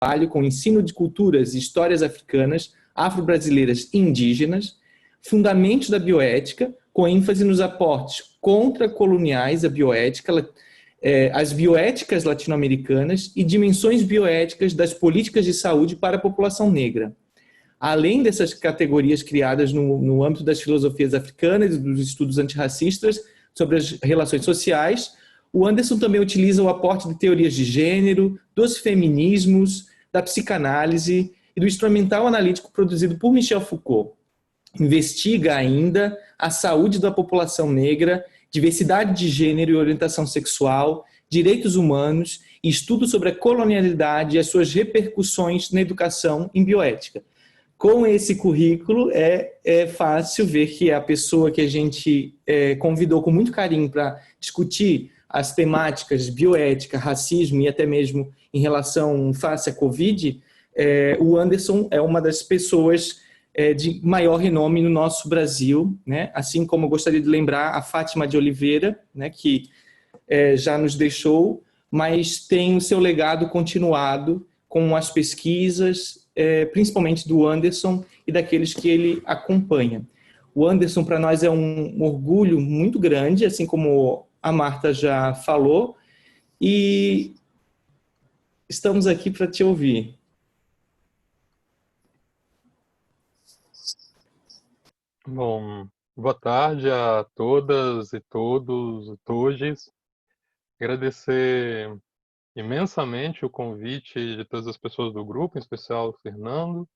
trabalho com ensino de culturas e histórias africanas, afro-brasileiras e indígenas, fundamentos da bioética, com ênfase nos aportes contra-coloniais à bioética, as bioéticas latino-americanas e dimensões bioéticas das políticas de saúde para a população negra. Além dessas categorias criadas no âmbito das filosofias africanas e dos estudos antirracistas sobre as relações sociais, o Anderson também utiliza o aporte de teorias de gênero, dos feminismos, da psicanálise e do instrumental analítico produzido por Michel Foucault. Investiga ainda a saúde da população negra, diversidade de gênero e orientação sexual, direitos humanos e estudos sobre a colonialidade e as suas repercussões na educação em bioética. Com esse currículo, é fácil ver que a pessoa que a gente convidou com muito carinho para discutir as temáticas de bioética, racismo e até mesmo em relação face à Covid, o Anderson é uma das pessoas de maior renome no nosso Brasil, né? Assim como eu gostaria de lembrar a Fátima de Oliveira, né, que já nos deixou, mas tem o seu legado continuado com as pesquisas, principalmente do Anderson e daqueles que ele acompanha. O Anderson, para nós, é um orgulho muito grande, assim como a Marta já falou, e estamos aqui para te ouvir. Bom, boa tarde a todas e todos e todes. Agradecer imensamente o convite de todas as pessoas do grupo, em especial o Fernando,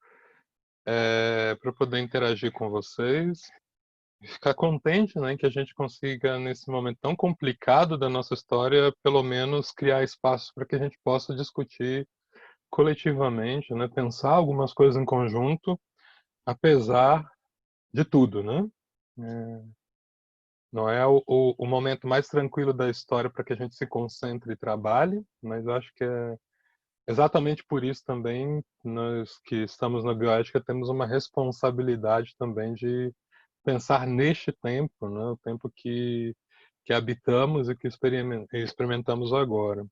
para poder interagir com vocês. Ficar contente, né, que a gente consiga, nesse momento tão complicado da nossa história, pelo menos criar espaço para que a gente possa discutir coletivamente, né, pensar algumas coisas em conjunto, apesar de tudo, né? Não é o momento mais tranquilo da história para que a gente se concentre e trabalhe, mas acho que é exatamente por isso também nós que estamos na bioética temos uma responsabilidade também de pensar neste tempo, né? O tempo que habitamos e que experimentamos agora.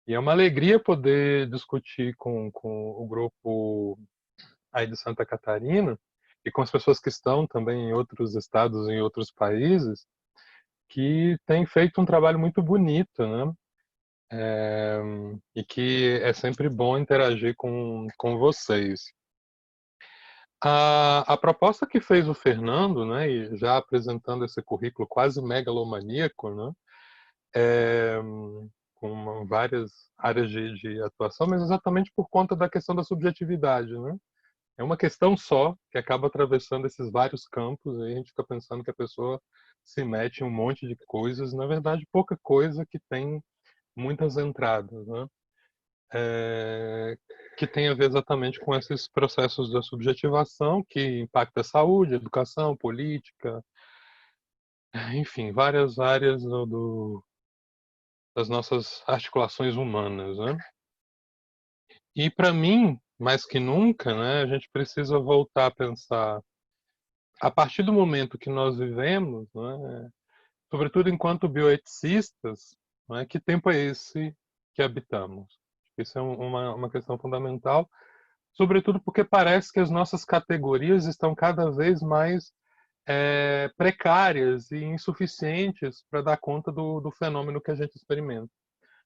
E é uma alegria poder discutir com o grupo aí de Santa Catarina e com as pessoas que estão também em outros estados, em outros países, que têm feito um trabalho muito bonito, né? E que é sempre bom interagir com vocês. A proposta que fez o Fernando, né, e já apresentando esse currículo quase megalomaníaco, né, com várias áreas de atuação, mas exatamente por conta da questão da subjetividade, né? É uma questão só que acaba atravessando esses vários campos, e a gente fica pensando que a pessoa se mete em um monte de coisas, na verdade pouca coisa que tem muitas entradas, né? Que tem a ver exatamente com esses processos da subjetivação que impacta a saúde, a educação, política, enfim, várias áreas das nossas articulações humanas, né? E para mim, mais que nunca, né, a gente precisa voltar a pensar a partir do momento que nós vivemos, né, sobretudo enquanto bioeticistas, né, que tempo é esse que habitamos? Isso é uma questão fundamental, sobretudo porque parece que as nossas categorias estão cada vez mais precárias e insuficientes para dar conta do fenômeno que a gente experimenta.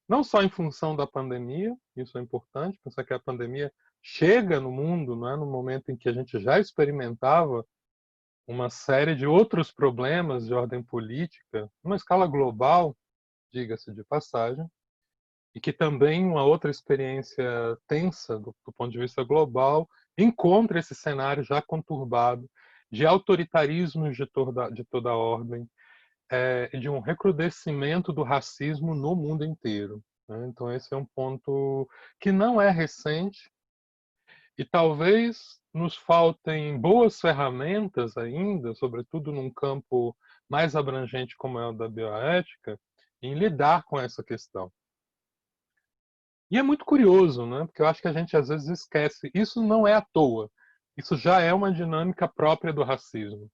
Não só em função da pandemia, isso é importante, pensar que a pandemia chega no mundo, né, no momento em que a gente já experimentava uma série de outros problemas de ordem política, numa escala global, diga-se de passagem, e que também uma outra experiência tensa do ponto de vista global encontra esse cenário já conturbado de autoritarismos de toda a ordem, de um recrudescimento do racismo no mundo inteiro, né? Então esse é um ponto que não é recente e talvez nos faltem boas ferramentas ainda, sobretudo num campo mais abrangente como é o da bioética, em lidar com essa questão. E é muito curioso, né? Porque eu acho que a gente às vezes esquece. Isso não é à toa. Isso já é uma dinâmica própria do racismo.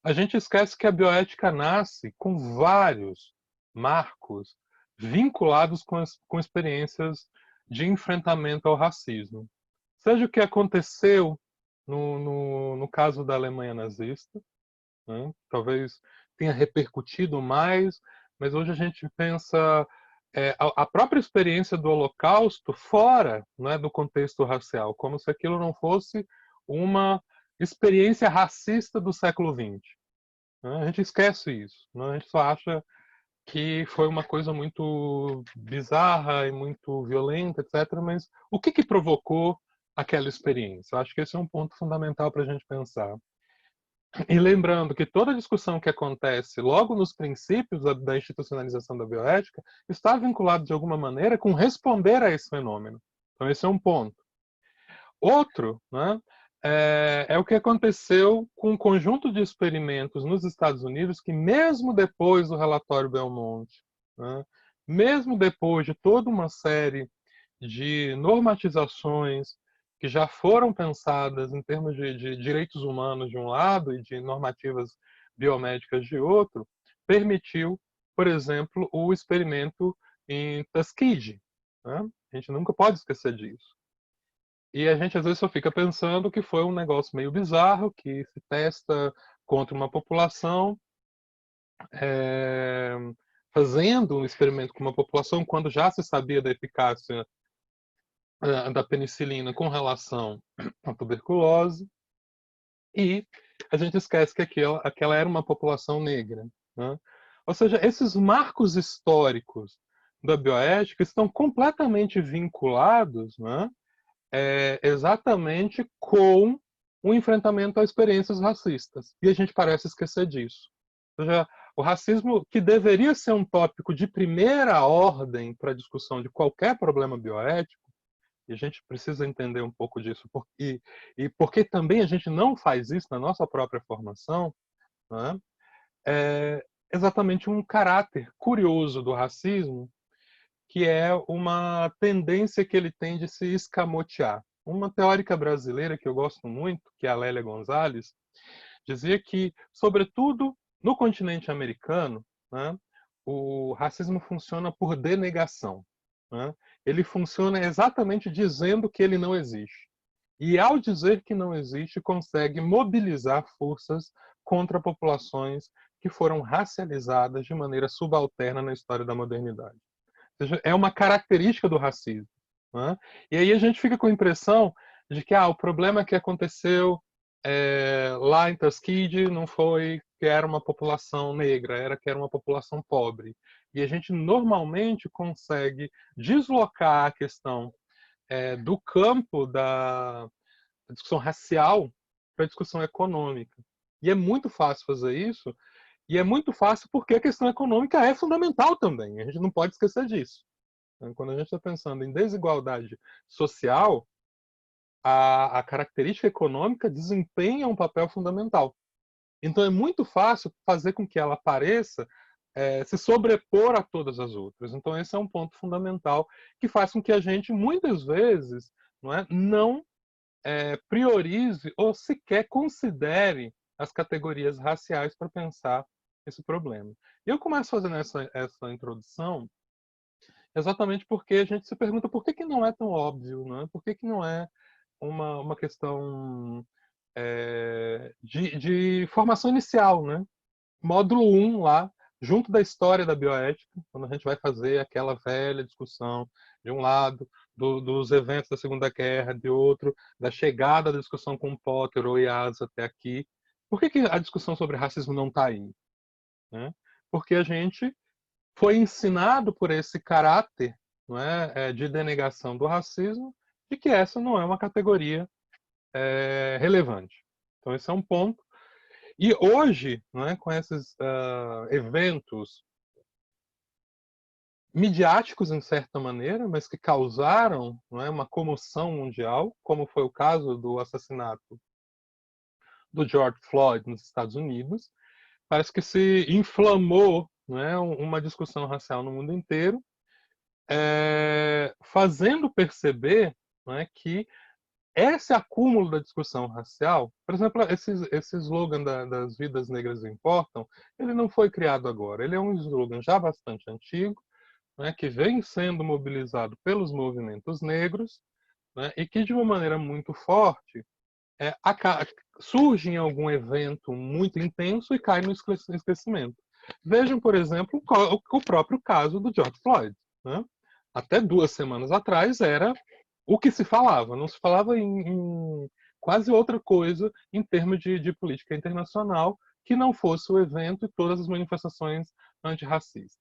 A gente esquece que a bioética nasce com vários marcos vinculados com experiências de enfrentamento ao racismo. Seja o que aconteceu no caso da Alemanha nazista, né? Talvez tenha repercutido mais, mas hoje a gente pensa a própria experiência do Holocausto fora, né, do contexto racial, como se aquilo não fosse uma experiência racista do século XX. Né? A gente esquece isso, né? A gente só acha que foi uma coisa muito bizarra e muito violenta, etc. Mas o que provocou aquela experiência? Eu acho que esse é um ponto fundamental para a gente pensar. E lembrando que toda discussão que acontece logo nos princípios da institucionalização da bioética está vinculada de alguma maneira com responder a esse fenômeno. Então esse é um ponto. Outro, né, é o que aconteceu com um conjunto de experimentos nos Estados Unidos que mesmo depois do relatório Belmont, né, mesmo depois de toda uma série de normatizações que já foram pensadas em termos de direitos humanos de um lado e de normativas biomédicas de outro, permitiu, por exemplo, o experimento em Tuskegee. Né? A gente nunca pode esquecer disso. E a gente às vezes só fica pensando que foi um negócio meio bizarro, que se testa contra uma população, é, fazendo um experimento com uma população quando já se sabia da eficácia da penicilina com relação à tuberculose, e a gente esquece que aquela era uma população negra. Né? Ou seja, esses marcos históricos da bioética estão completamente vinculados, né, exatamente com o enfrentamento a experiências racistas. E a gente parece esquecer disso. Ou seja, o racismo, que deveria ser um tópico de primeira ordem para a discussão de qualquer problema bioético, e a gente precisa entender um pouco disso, e porque também a gente não faz isso na nossa própria formação, né? É exatamente um caráter curioso do racismo, que é uma tendência que ele tem de se escamotear. Uma teórica brasileira que eu gosto muito, que é a Lélia Gonzalez, dizia que, sobretudo no continente americano, né, o racismo funciona por denegação. Né? Ele funciona exatamente dizendo que ele não existe. E, ao dizer que não existe, consegue mobilizar forças contra populações que foram racializadas de maneira subalterna na história da modernidade. Ou seja, é uma característica do racismo. Né? E aí a gente fica com a impressão de que o problema que aconteceu lá em Tuskegee não foi que era uma população negra, era que era uma população pobre. E a gente normalmente consegue deslocar a questão do campo da discussão racial para a discussão econômica. E é muito fácil fazer isso, e é muito fácil porque a questão econômica é fundamental também. A gente não pode esquecer disso. Quando a gente está pensando em desigualdade social, a característica econômica desempenha um papel fundamental. Então é muito fácil fazer com que ela apareça, se sobrepor a todas as outras. Então esse é um ponto fundamental que faz com que a gente, muitas vezes, não priorize ou sequer considere as categorias raciais para pensar esse problema. E eu começo fazendo essa introdução exatamente porque a gente se pergunta por que não é tão óbvio, né? Por que não é uma questão de formação inicial, né? Módulo 1 lá, junto da história da bioética, quando a gente vai fazer aquela velha discussão, de um lado, dos eventos da Segunda Guerra, de outro, da chegada da discussão com Potter ou Iaz até aqui. Por que a discussão sobre racismo não está aí? Né? Porque a gente foi ensinado por esse caráter, não é, de denegação do racismo, de que essa não é uma categoria relevante. Então esse é um ponto. E hoje, não é, com esses eventos midiáticos em certa maneira, mas que causaram, não é, uma comoção mundial, como foi o caso do assassinato do George Floyd nos Estados Unidos, parece que se inflamou, não é, uma discussão racial no mundo inteiro, fazendo perceber, não é, que esse acúmulo da discussão racial, por exemplo, esse slogan das vidas negras importam, ele não foi criado agora. Ele é um slogan já bastante antigo, né, que vem sendo mobilizado pelos movimentos negros, né, e que, de uma maneira muito forte, é, surge em algum evento muito intenso e cai no esquecimento. Vejam, por exemplo, o próprio caso do George Floyd. Né? Até 2 semanas atrás era o que se falava, não se falava em quase outra coisa em termos de política internacional que não fosse o evento e todas as manifestações antirracistas.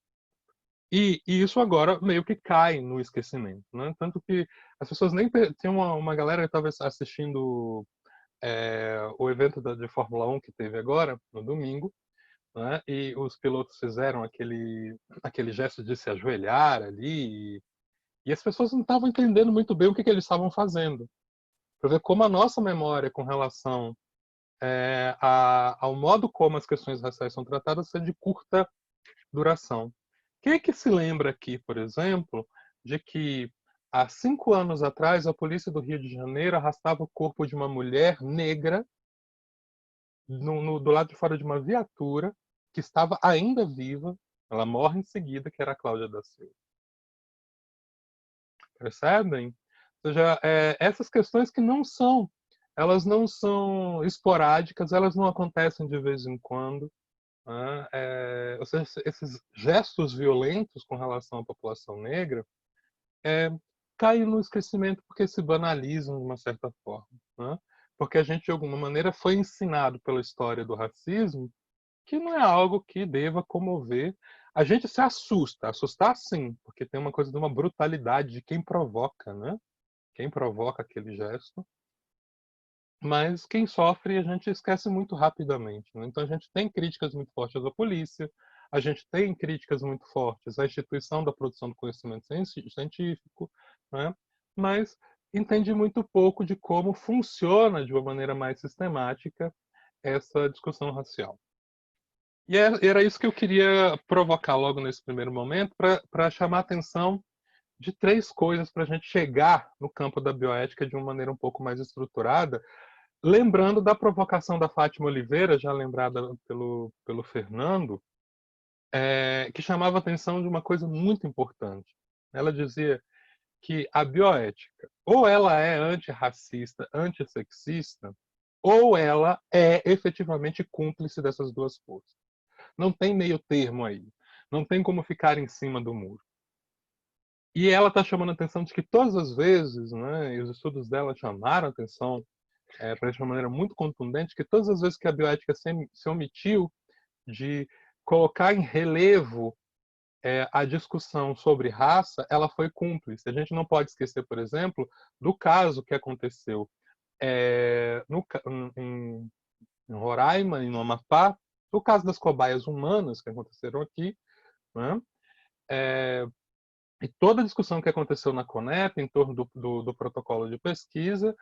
E isso agora meio que cai no esquecimento, né? Tanto que as pessoas nem tinha uma galera que estava assistindo o evento de Fórmula 1 que teve agora no domingo, né? E os pilotos fizeram aquele gesto de se ajoelhar ali e as pessoas não estavam entendendo muito bem o que eles estavam fazendo. Para ver como a nossa memória com relação ao modo como as questões raciais são tratadas é de curta duração. Quem é que se lembra aqui, por exemplo, de que há 5 anos atrás a polícia do Rio de Janeiro arrastava o corpo de uma mulher negra do lado de fora de uma viatura que estava ainda viva, ela morre em seguida, que era a Cláudia da Silva. Percebem? Ou seja, essas questões que elas não são esporádicas, elas não acontecem de vez em quando. Né? Ou seja, esses gestos violentos com relação à população negra caem no esquecimento porque se banalizam de uma certa forma. Né? Porque a gente, de alguma maneira, foi ensinado pela história do racismo que não é algo que deva comover. A gente se assustar sim, porque tem uma coisa de uma brutalidade de quem provoca, né? Quem provoca aquele gesto. Mas quem sofre a gente esquece muito rapidamente. Né? Então a gente tem críticas muito fortes à polícia, a gente tem críticas muito fortes à instituição da produção do conhecimento científico, né? Mas entende muito pouco de como funciona de uma maneira mais sistemática essa discussão racial. E era isso que eu queria provocar logo nesse primeiro momento, para chamar a atenção de 3 coisas para a gente chegar no campo da bioética de uma maneira um pouco mais estruturada, lembrando da provocação da Fátima Oliveira, já lembrada pelo Fernando, que chamava a atenção de uma coisa muito importante. Ela dizia que a bioética, ou ela é antirracista, antissexista, ou ela é efetivamente cúmplice dessas duas forças. Não tem meio termo aí. Não tem como ficar em cima do muro. E ela está chamando a atenção de que todas as vezes, né, e os estudos dela chamaram a atenção para de uma maneira muito contundente, que todas as vezes que a bioética se omitiu de colocar em relevo a discussão sobre raça, ela foi cúmplice. A gente não pode esquecer, por exemplo, do caso que aconteceu em Roraima e no Amapá, o caso das cobaias humanas que aconteceram aqui, né? E toda a discussão que aconteceu na CONEP em torno do protocolo de pesquisa,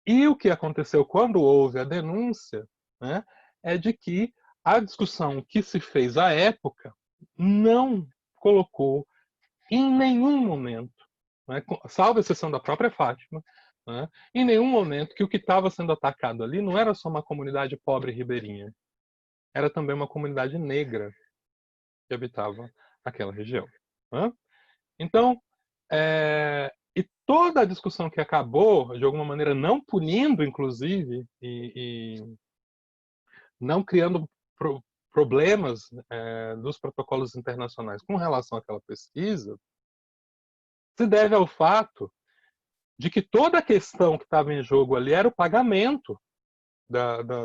e o que aconteceu quando houve a denúncia, né, é de que a discussão que se fez à época não colocou em nenhum momento, né, salvo a exceção da própria Fátima, né, em nenhum momento que o que estava sendo atacado ali não era só uma comunidade pobre ribeirinha, era também uma comunidade negra que habitava aquela região. Né? Então, e toda a discussão que acabou, de alguma maneira, não punindo, inclusive, e não criando problemas dos protocolos internacionais com relação àquela pesquisa, se deve ao fato de que toda a questão que estava em jogo ali era o pagamento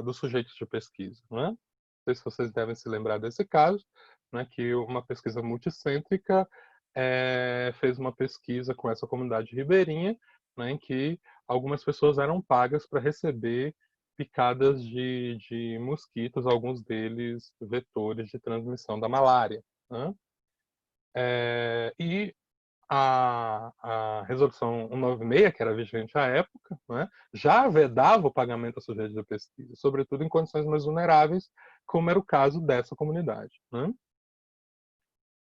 dos sujeitos de pesquisa. Não é? Não sei se vocês devem se lembrar desse caso, né, que uma pesquisa multicêntrica fez uma pesquisa com essa comunidade ribeirinha, né, em que algumas pessoas eram pagas para receber picadas de mosquitos, alguns deles vetores de transmissão da malária. Né? E a resolução 196, que era vigente à época, né, já vedava o pagamento a sujeitos de pesquisa, sobretudo em condições mais vulneráveis, como era o caso dessa comunidade. Né?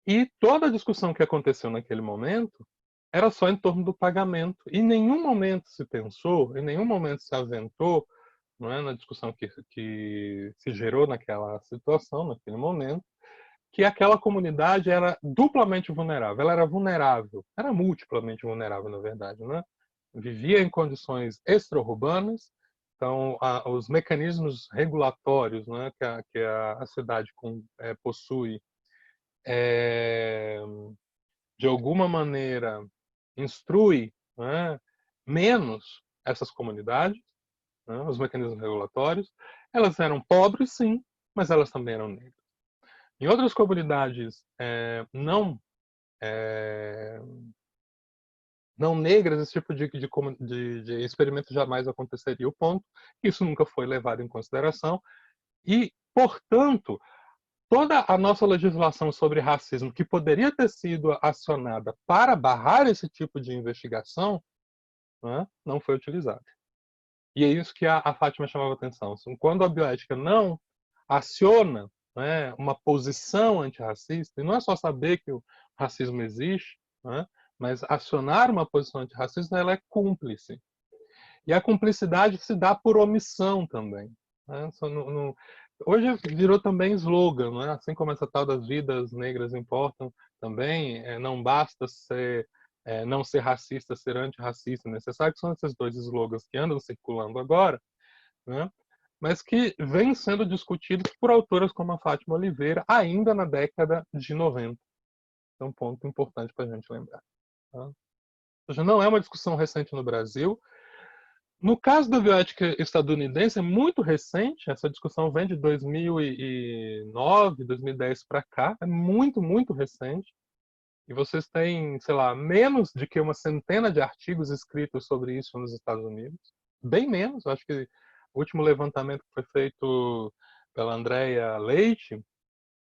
E toda a discussão que aconteceu naquele momento era só em torno do pagamento. Em nenhum momento se pensou, em nenhum momento se aventou, não é, na discussão que se gerou naquela situação, naquele momento, que aquela comunidade era duplamente vulnerável. Ela era vulnerável, era multiplamente vulnerável, na verdade, né? Vivia em condições extra-urbanas, então os mecanismos regulatórios, né, que a cidade possui, de alguma maneira instrui, né, menos essas comunidades, né, os mecanismos regulatórios. Elas eram pobres, sim, mas elas também eram negras. Em outras comunidades não negras, esse tipo de experimento jamais aconteceria. O ponto, isso nunca foi levado em consideração e, portanto, toda a nossa legislação sobre racismo, que poderia ter sido acionada para barrar esse tipo de investigação, né, não foi utilizada. E é isso que a Fátima chamava a atenção. Quando a bioética não aciona, né, uma posição antirracista, e não é só saber que o racismo existe, né, mas acionar uma posição antirracista, ela é cúmplice. E a cumplicidade se dá por omissão também. Né? Hoje virou também slogan, né? Assim como essa tal das vidas negras importam também, não basta não ser racista, ser antirracista, necessário, que são esses dois slogans que andam circulando agora, né? Mas que vêm sendo discutidos por autoras como a Fátima Oliveira ainda na década de 90. É um ponto importante para a gente lembrar. Tá? Ou seja, não é uma discussão recente no Brasil. No caso da bioética estadunidense, é muito recente, essa discussão vem de 2009, 2010 para cá, é muito, muito recente. E vocês têm, sei lá, menos de que uma centena de artigos escritos sobre isso nos Estados Unidos. Bem menos, acho que o último levantamento que foi feito pela Andrea Leite,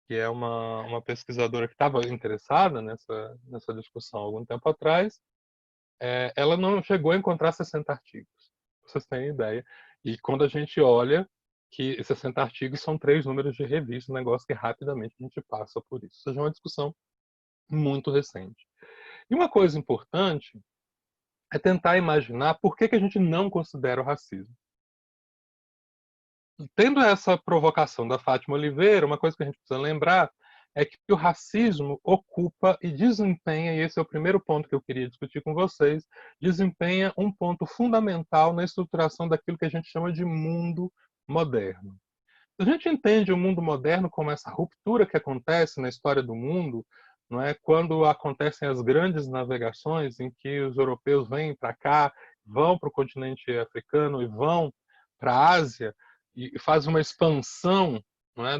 que é uma pesquisadora que estava interessada nessa discussão há algum tempo atrás, ela não chegou a encontrar 60 artigos. Vocês têm ideia. E quando a gente olha que 60 artigos são 3 números de revista, um negócio que rapidamente a gente passa por isso. Ou seja, é uma discussão muito recente. E uma coisa importante é tentar imaginar por que a gente não considera o racismo. Tendo essa provocação da Fátima Oliveira, uma coisa que a gente precisa lembrar é que o racismo ocupa e desempenha, e esse é o primeiro ponto que eu queria discutir com vocês, desempenha um ponto fundamental na estruturação daquilo que a gente chama de mundo moderno. A gente entende o mundo moderno como essa ruptura que acontece na história do mundo, não é? Quando acontecem as grandes navegações em que os europeus vêm para cá, vão para o continente africano e vão para a Ásia e fazem uma expansão, não é,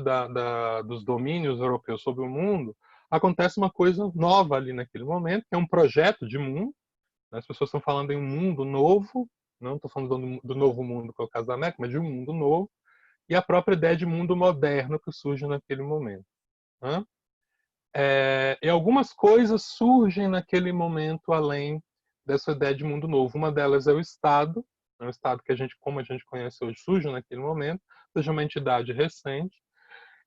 dos domínios europeus sobre o mundo. Acontece uma coisa nova ali naquele momento, que é um projeto de mundo. As pessoas estão falando em um mundo novo, não estou falando do novo mundo, que é o caso da América, mas de um mundo novo, e a própria ideia de mundo moderno que surge naquele momento. Né? E algumas coisas surgem naquele momento além dessa ideia de mundo novo. Uma delas é o Estado, o Estado que como a gente conhece hoje, surge naquele momento, seja uma entidade recente,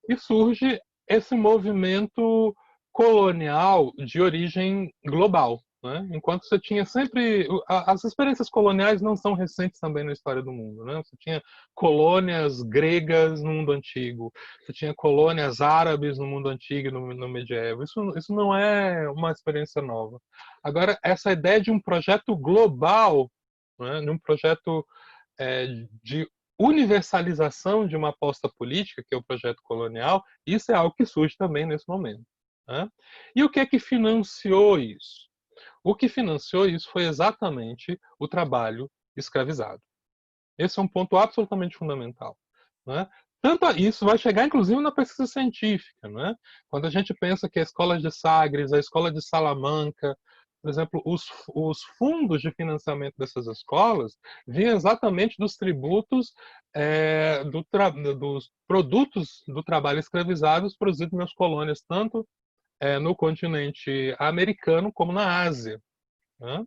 e surge esse movimento colonial de origem global. Né? Enquanto você tinha sempre... As experiências coloniais não são recentes também na história do mundo. Né? Você tinha colônias gregas no mundo antigo, você tinha colônias árabes no mundo antigo e no medieval. Isso não é uma experiência nova. Agora, essa ideia de um projeto global, né? De um projeto de universalização de uma aposta política, que é o projeto colonial, isso é algo que surge também nesse momento. Né? E o que é que financiou isso? O que financiou isso foi exatamente o trabalho escravizado. Esse é um ponto absolutamente fundamental. Né? Tanto isso vai chegar, inclusive, na pesquisa científica. Né? Quando a gente pensa que a escola de Sagres, a escola de Salamanca, por exemplo, os fundos de financiamento dessas escolas vinham exatamente dos tributos dos produtos do trabalho escravizados produzidos nas colônias, tanto no continente americano como na Ásia. Né?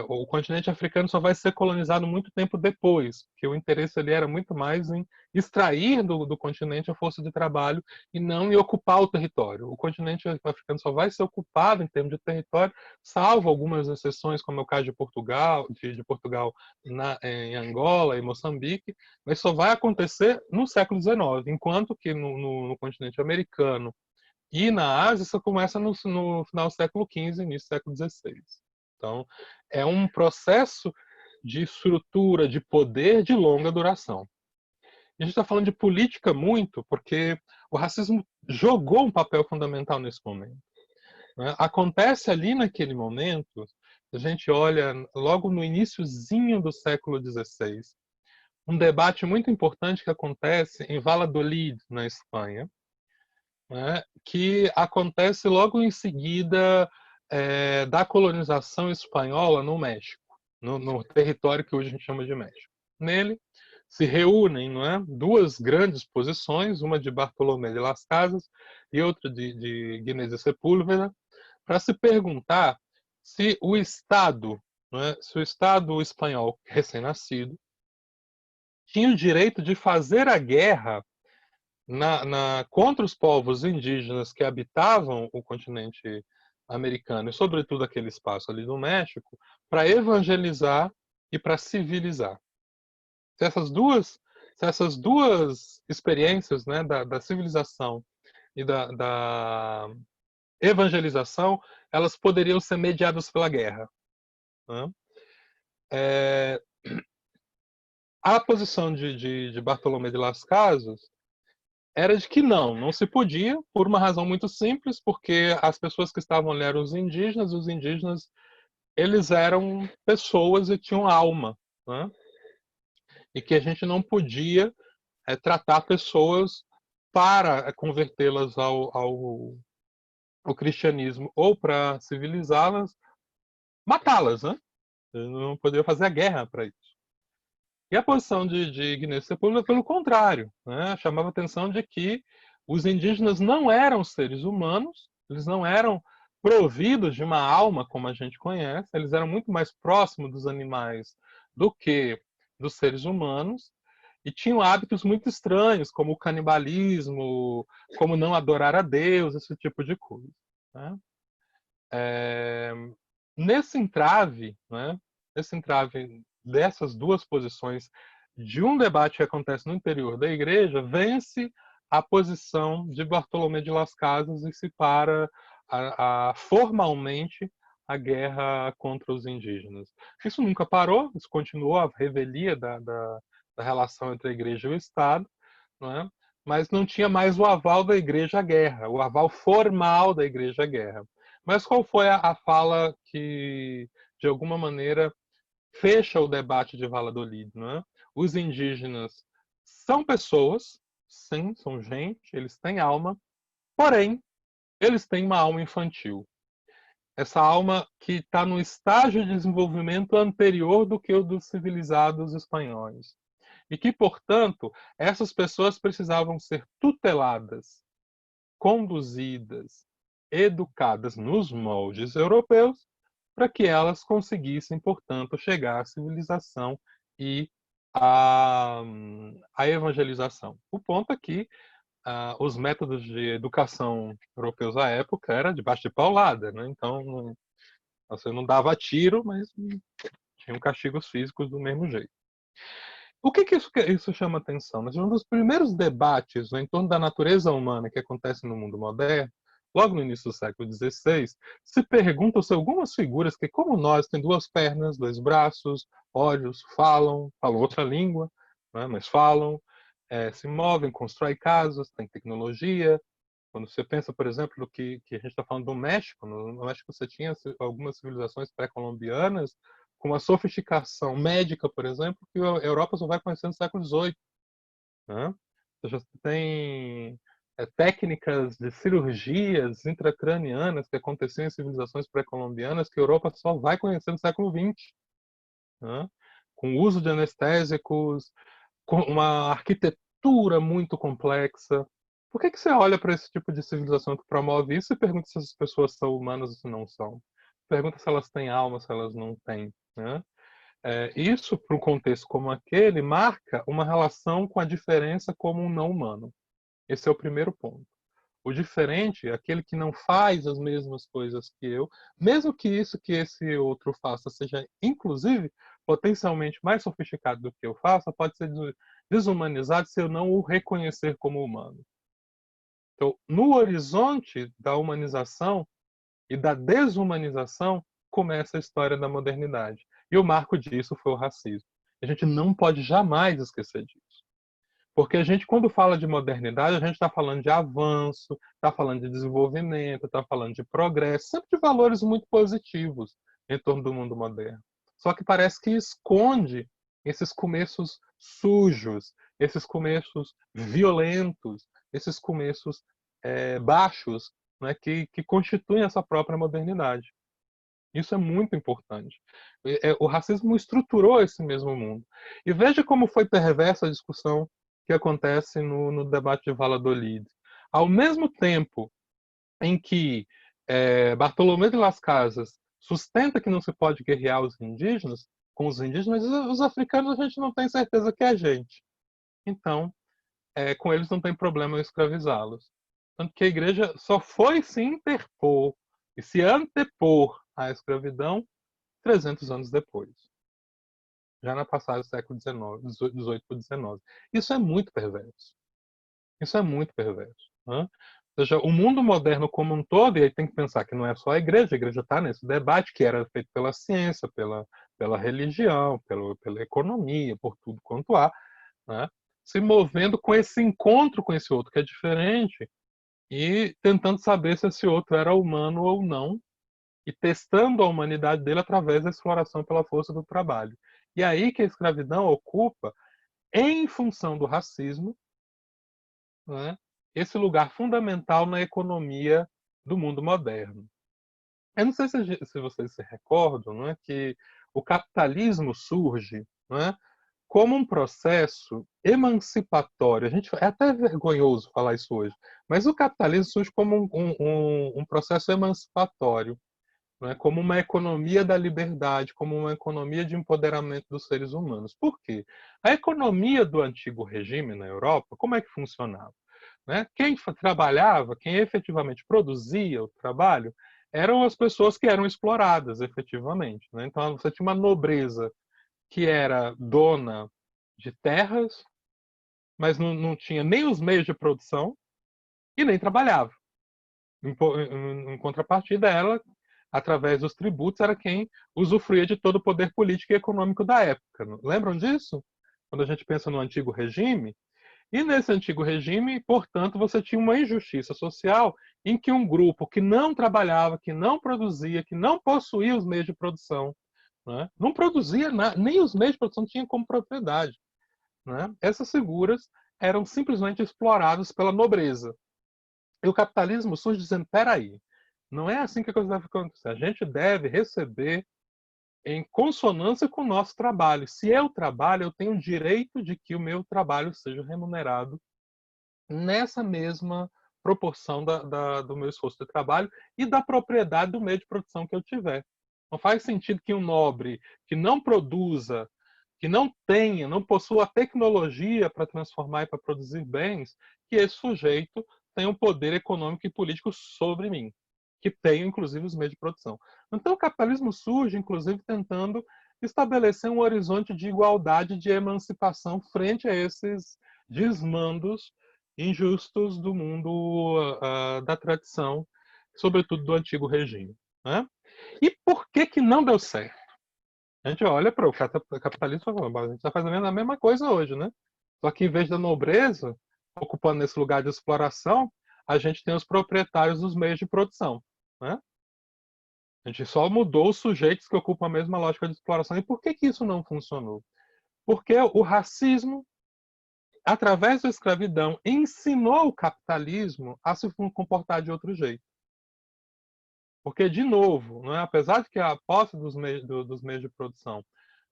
o continente africano só vai ser colonizado muito tempo depois, porque o interesse ali era muito mais em extrair do continente a força de trabalho e não em ocupar o território. O continente africano só vai ser ocupado em termos de território, salvo algumas exceções, como é o caso de Portugal, de Portugal em Angola e Moçambique, mas só vai acontecer no século XIX, enquanto que no continente americano e na Ásia isso começa no final do século XV, início do século XVI. Então, é um processo de estrutura, de poder de longa duração. E a gente está falando de política muito, porque o racismo jogou um papel fundamental nesse momento. Né? Acontece ali naquele momento, a gente olha logo no iniciozinho do século XVI, um debate muito importante que acontece em Valladolid, na Espanha, né, que acontece logo em seguida da colonização espanhola no México, no território que hoje a gente chama de México. Nele se reúnem, não é, duas grandes posições, uma de Bartolomé de las Casas e outra de Ginés de Sepúlveda, para se perguntar se o Estado, não é, se o Estado espanhol recém-nascido tinha o direito de fazer a guerra contra os povos indígenas que habitavam o continente americano, e sobretudo aquele espaço ali do México, para evangelizar e para civilizar. Se essas duas experiências, né, da civilização e da evangelização, elas poderiam ser mediadas pela guerra. Né? A posição de Bartolomé de las Casas era de que não se podia, por uma razão muito simples, porque as pessoas que estavam ali eram os indígenas, eles eram pessoas e tinham alma, né? E que a gente não podia tratar pessoas para convertê-las ao cristianismo ou para civilizá-las, matá-las, né? Não podia fazer a guerra para isso. E a posição de Guiné Sepúlveda, pelo contrário, né? Chamava a atenção de que os indígenas não eram seres humanos, eles não eram providos de uma alma como a gente conhece, eles eram muito mais próximos dos animais do que dos seres humanos, e tinham hábitos muito estranhos, como o canibalismo, como não adorar a Deus, esse tipo de coisa. Né? Nesse entrave, né? Nesse entrave dessas duas posições de um debate que acontece no interior da igreja, vence a posição de Bartolomé de las Casas e se para formalmente a guerra contra os indígenas. Isso nunca parou, isso continuou a revelia da relação entre a igreja e o Estado, não é? Mas não tinha mais o aval da igreja à guerra, o aval formal da igreja à guerra. Mas qual foi a fala que, de alguma maneira, fecha o debate de Valladolid? Né? Os indígenas são pessoas, sim, são gente, eles têm alma, porém, eles têm uma alma infantil. Essa alma que está no estágio de desenvolvimento anterior do que o dos civilizados espanhóis. E que, portanto, essas pessoas precisavam ser tuteladas, conduzidas, educadas nos moldes europeus, para que elas conseguissem, portanto, chegar à civilização e à evangelização. O ponto é que os métodos de educação europeus à época eram debaixo de paulada, né? Então, você não dava tiro, mas tinham castigos físicos do mesmo jeito. O que isso chama atenção? Um dos primeiros debates, né, em torno da natureza humana que acontece no mundo moderno, logo no início do século XVI, se pergunta se algumas figuras que, como nós, têm duas pernas, dois braços, olhos, falam outra língua, né, mas falam, se movem, constroem casas, têm tecnologia. Quando você pensa, por exemplo, do que a gente está falando do México, no México você tinha algumas civilizações pré-colombianas com uma sofisticação médica, por exemplo, que a Europa só vai conhecer no século XVIII. Né? Você tem técnicas de cirurgias intracranianas que aconteciam em civilizações pré-colombianas que a Europa só vai conhecer no século XX. Né? Com o uso de anestésicos, com uma arquitetura muito complexa. Por que você olha para esse tipo de civilização que promove isso e pergunta se as pessoas são humanas ou se não são? pergunta se elas têm alma, se elas não têm, né? Isso, para um contexto como aquele, marca uma relação com a diferença como um não humano. Esse é o primeiro ponto. O diferente é aquele que não faz as mesmas coisas que eu, mesmo que isso que esse outro faça seja, inclusive, potencialmente mais sofisticado do que eu faça, pode ser desumanizado se eu não o reconhecer como humano. Então, no horizonte da humanização e da desumanização, começa a história da modernidade. E o marco disso foi o racismo. A gente não pode jamais esquecer disso. Porque a gente, quando fala de modernidade, a gente está falando de avanço, está falando de desenvolvimento, está falando de progresso, sempre de valores muito positivos em torno do mundo moderno. Só que parece que esconde esses começos sujos, esses começos violentos, esses começos baixos, né, que constituem essa própria modernidade. Isso é muito importante. O racismo estruturou esse mesmo mundo. E veja como foi perversa a discussão que acontece no debate de Valladolid. Ao mesmo tempo em que Bartolomé de las Casas sustenta que não se pode guerrear com os indígenas, os africanos a gente não tem certeza que é gente. Então, com eles não tem problema eu escravizá-los. Tanto que a igreja só foi se interpor e se antepor à escravidão 300 anos depois, já na passagem do século XVIII para XIX. Isso é muito perverso. Isso é muito perverso. Né? Ou seja, o mundo moderno como um todo, e aí tem que pensar que não é só a igreja está nesse debate que era feito pela ciência, pela religião, pela economia, por tudo quanto há, né? Se movendo com esse encontro com esse outro que é diferente e tentando saber se esse outro era humano ou não, e testando a humanidade dele através da exploração pela força do trabalho. E aí que a escravidão ocupa, em função do racismo, né, esse lugar fundamental na economia do mundo moderno. Eu não sei se vocês se recordam, né, que o capitalismo surge, né, como um processo emancipatório. É até vergonhoso falar isso hoje, mas o capitalismo surge como um processo emancipatório, né, como uma economia da liberdade, como uma economia de empoderamento dos seres humanos. Por quê? A economia do antigo regime na Europa, como é que funcionava? Né? Quem trabalhava, quem efetivamente produzia o trabalho, eram as pessoas que eram exploradas efetivamente. Né? Então você tinha uma nobreza que era dona de terras, mas não tinha nem os meios de produção e nem trabalhava. Em contrapartida, ela, através dos tributos, era quem usufruía de todo o poder político e econômico da época. Lembram disso? Quando a gente pensa no antigo regime. E nesse antigo regime, portanto, você tinha uma injustiça social em que um grupo que não trabalhava, que não produzia, que não possuía os meios de produção, né, não produzia nem os meios de produção tinham como propriedade. Né, essas figuras eram simplesmente exploradas pela nobreza. E o capitalismo surge dizendo, peraí, não é assim que a coisa deve acontecer. A gente deve receber em consonância com o nosso trabalho. Se eu trabalho, eu tenho o direito de que o meu trabalho seja remunerado nessa mesma proporção do meu esforço de trabalho e da propriedade do meio de produção que eu tiver. Não faz sentido que um nobre que não produza, que não tenha, não possua a tecnologia para transformar e para produzir bens, que esse sujeito tenha um poder econômico e político sobre mim, que tenha, inclusive, os meios de produção. Então, o capitalismo surge, inclusive, tentando estabelecer um horizonte de igualdade, de emancipação frente a esses desmandos injustos do mundo da tradição, sobretudo do antigo regime. Né? E por que não deu certo? A gente olha para o capitalismo e fala, a gente está fazendo a mesma coisa hoje, né? Só que em vez da nobreza ocupando esse lugar de exploração, a gente tem os proprietários dos meios de produção. Né? A gente só mudou os sujeitos que ocupam a mesma lógica de exploração. E por que isso não funcionou? Porque o racismo, através da escravidão, ensinou o capitalismo a se comportar de outro jeito. Porque, de novo, não é? Apesar de que a posse dos meios de produção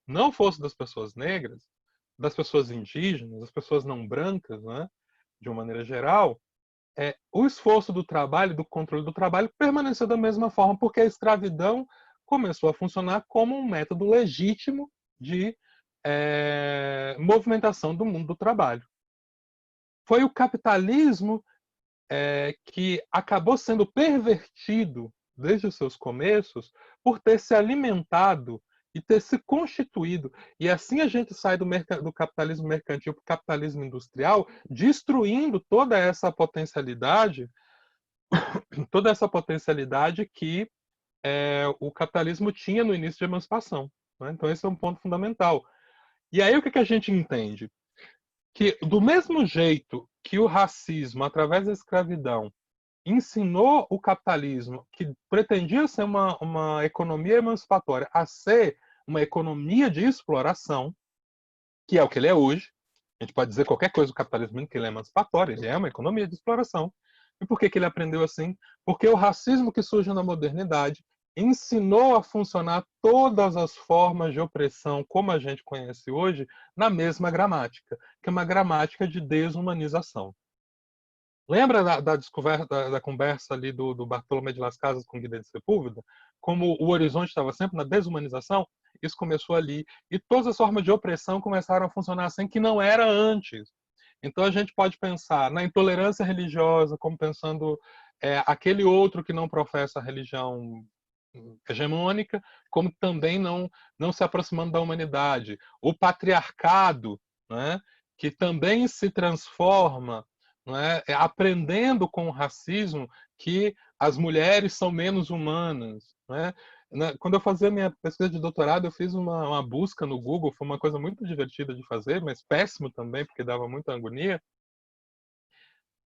não fosse das pessoas negras, das pessoas indígenas, das pessoas não brancas, né? De uma maneira geral, o esforço do trabalho, do controle do trabalho, permaneceu da mesma forma, porque a escravidão começou a funcionar como um método legítimo de movimentação do mundo do trabalho. Foi o capitalismo que acabou sendo pervertido desde os seus começos por ter se alimentado e ter se constituído. E assim a gente sai do capitalismo mercantil para o capitalismo industrial, destruindo toda essa potencialidade que o capitalismo tinha no início de emancipação. Né? Então esse é um ponto fundamental. E aí o que a gente entende? Que do mesmo jeito que o racismo, através da escravidão, ensinou o capitalismo, que pretendia ser uma economia emancipatória, a ser uma economia de exploração, que é o que ele é hoje. A gente pode dizer qualquer coisa do capitalismo que ele é emancipatório, ele é uma economia de exploração. E por que ele aprendeu assim? Porque o racismo que surge na modernidade ensinou a funcionar todas as formas de opressão, como a gente conhece hoje, na mesma gramática, que é uma gramática de desumanização. Lembra da conversa ali do Bartolomé de Las Casas com Guilherme de Sepúlveda? Como o horizonte estava sempre na desumanização? Isso começou ali. E todas as formas de opressão começaram a funcionar assim, que não era antes. Então a gente pode pensar na intolerância religiosa, como pensando aquele outro que não professa a religião hegemônica, como também não se aproximando da humanidade. O patriarcado, né, que também se transforma, né, aprendendo com o racismo que as mulheres são menos humanas. Né? Quando eu fazia minha pesquisa de doutorado, eu fiz uma busca no Google, foi uma coisa muito divertida de fazer, mas péssimo também, porque dava muita agonia.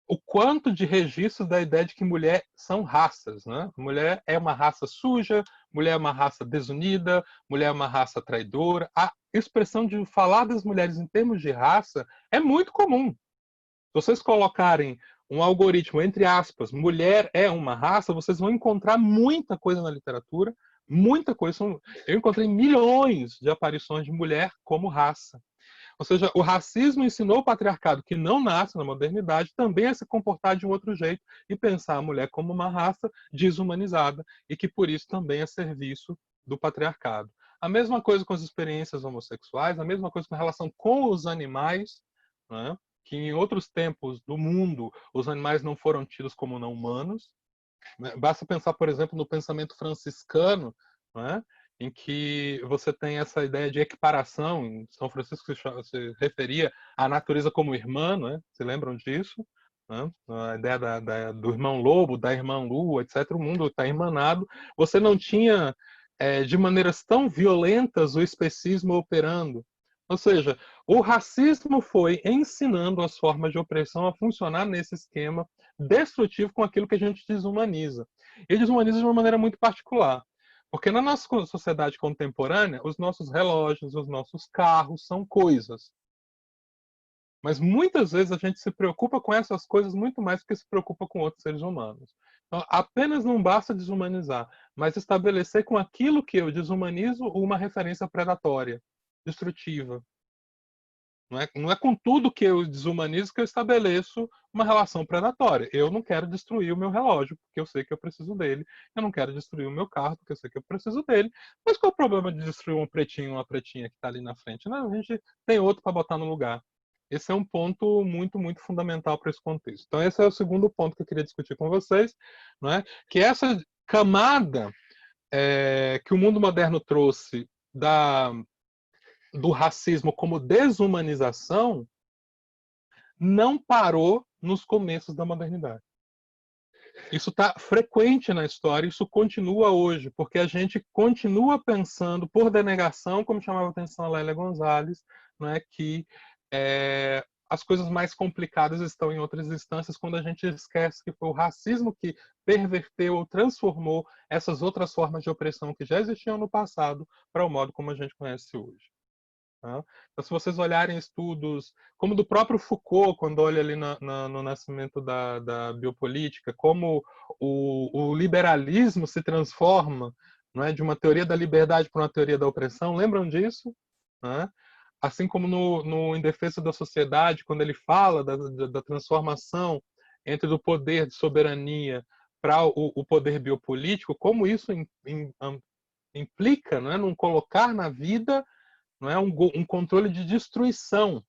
O quanto de registros da ideia de que mulher são raças. Né? Mulher é uma raça suja, mulher é uma raça desunida, mulher é uma raça traidora. A expressão de falar das mulheres em termos de raça é muito comum. Se vocês colocarem um algoritmo, entre aspas, mulher é uma raça, vocês vão encontrar muita coisa na literatura, muita coisa. Eu encontrei milhões de aparições de mulher como raça. Ou seja, o racismo ensinou o patriarcado, que não nasce na modernidade, também a se comportar de um outro jeito e pensar a mulher como uma raça desumanizada e que por isso também é serviço do patriarcado. A mesma coisa com as experiências homossexuais, a mesma coisa com a relação com os animais, né? Que em outros tempos do mundo os animais não foram tidos como não humanos. Né? Basta pensar, por exemplo, no pensamento franciscano, né? Em que você tem essa ideia de equiparação. Em São Francisco se referia à natureza como irmã, né? Se lembram disso? Né? A ideia do irmão lobo, da irmã lua, etc. O mundo está irmanado. Você não tinha, de maneiras tão violentas, o especismo operando. Ou seja, o racismo foi ensinando as formas de opressão a funcionar nesse esquema destrutivo com aquilo que a gente desumaniza. E desumaniza de uma maneira muito particular. Porque na nossa sociedade contemporânea, os nossos relógios, os nossos carros são coisas. Mas muitas vezes a gente se preocupa com essas coisas muito mais do que se preocupa com outros seres humanos. Então, apenas não basta desumanizar, mas estabelecer com aquilo que eu desumanizo uma referência predatória, destrutiva. Não é com tudo que eu desumanizo que eu estabeleço uma relação predatória. Eu não quero destruir o meu relógio, porque eu sei que eu preciso dele. Eu não quero destruir o meu carro, porque eu sei que eu preciso dele. Mas qual é o problema de destruir um pretinho, uma pretinha que está ali na frente? Não, a gente tem outro para botar no lugar. Esse é um ponto muito, muito fundamental para esse contexto. Então, esse é o segundo ponto que eu queria discutir com vocês, né? Que essa camada que o mundo moderno trouxe do racismo como desumanização não parou nos começos da modernidade. Isso está frequente na história, isso continua hoje, porque a gente continua pensando, por denegação, como chamava a atenção a Lélia Gonzalez, né, que as coisas mais complicadas estão em outras instâncias, quando a gente esquece que foi o racismo que perverteu ou transformou essas outras formas de opressão que já existiam no passado para o modo como a gente conhece hoje. Então, se vocês olharem estudos, como do próprio Foucault, quando olha ali no nascimento da biopolítica, como o liberalismo se transforma, não é, de uma teoria da liberdade para uma teoria da opressão, lembram disso? Não é? Assim como no Em Defesa da Sociedade, quando ele fala da transformação entre o poder de soberania para o poder biopolítico, como isso implica, não é, num colocar na vida, não é, um controle de destruição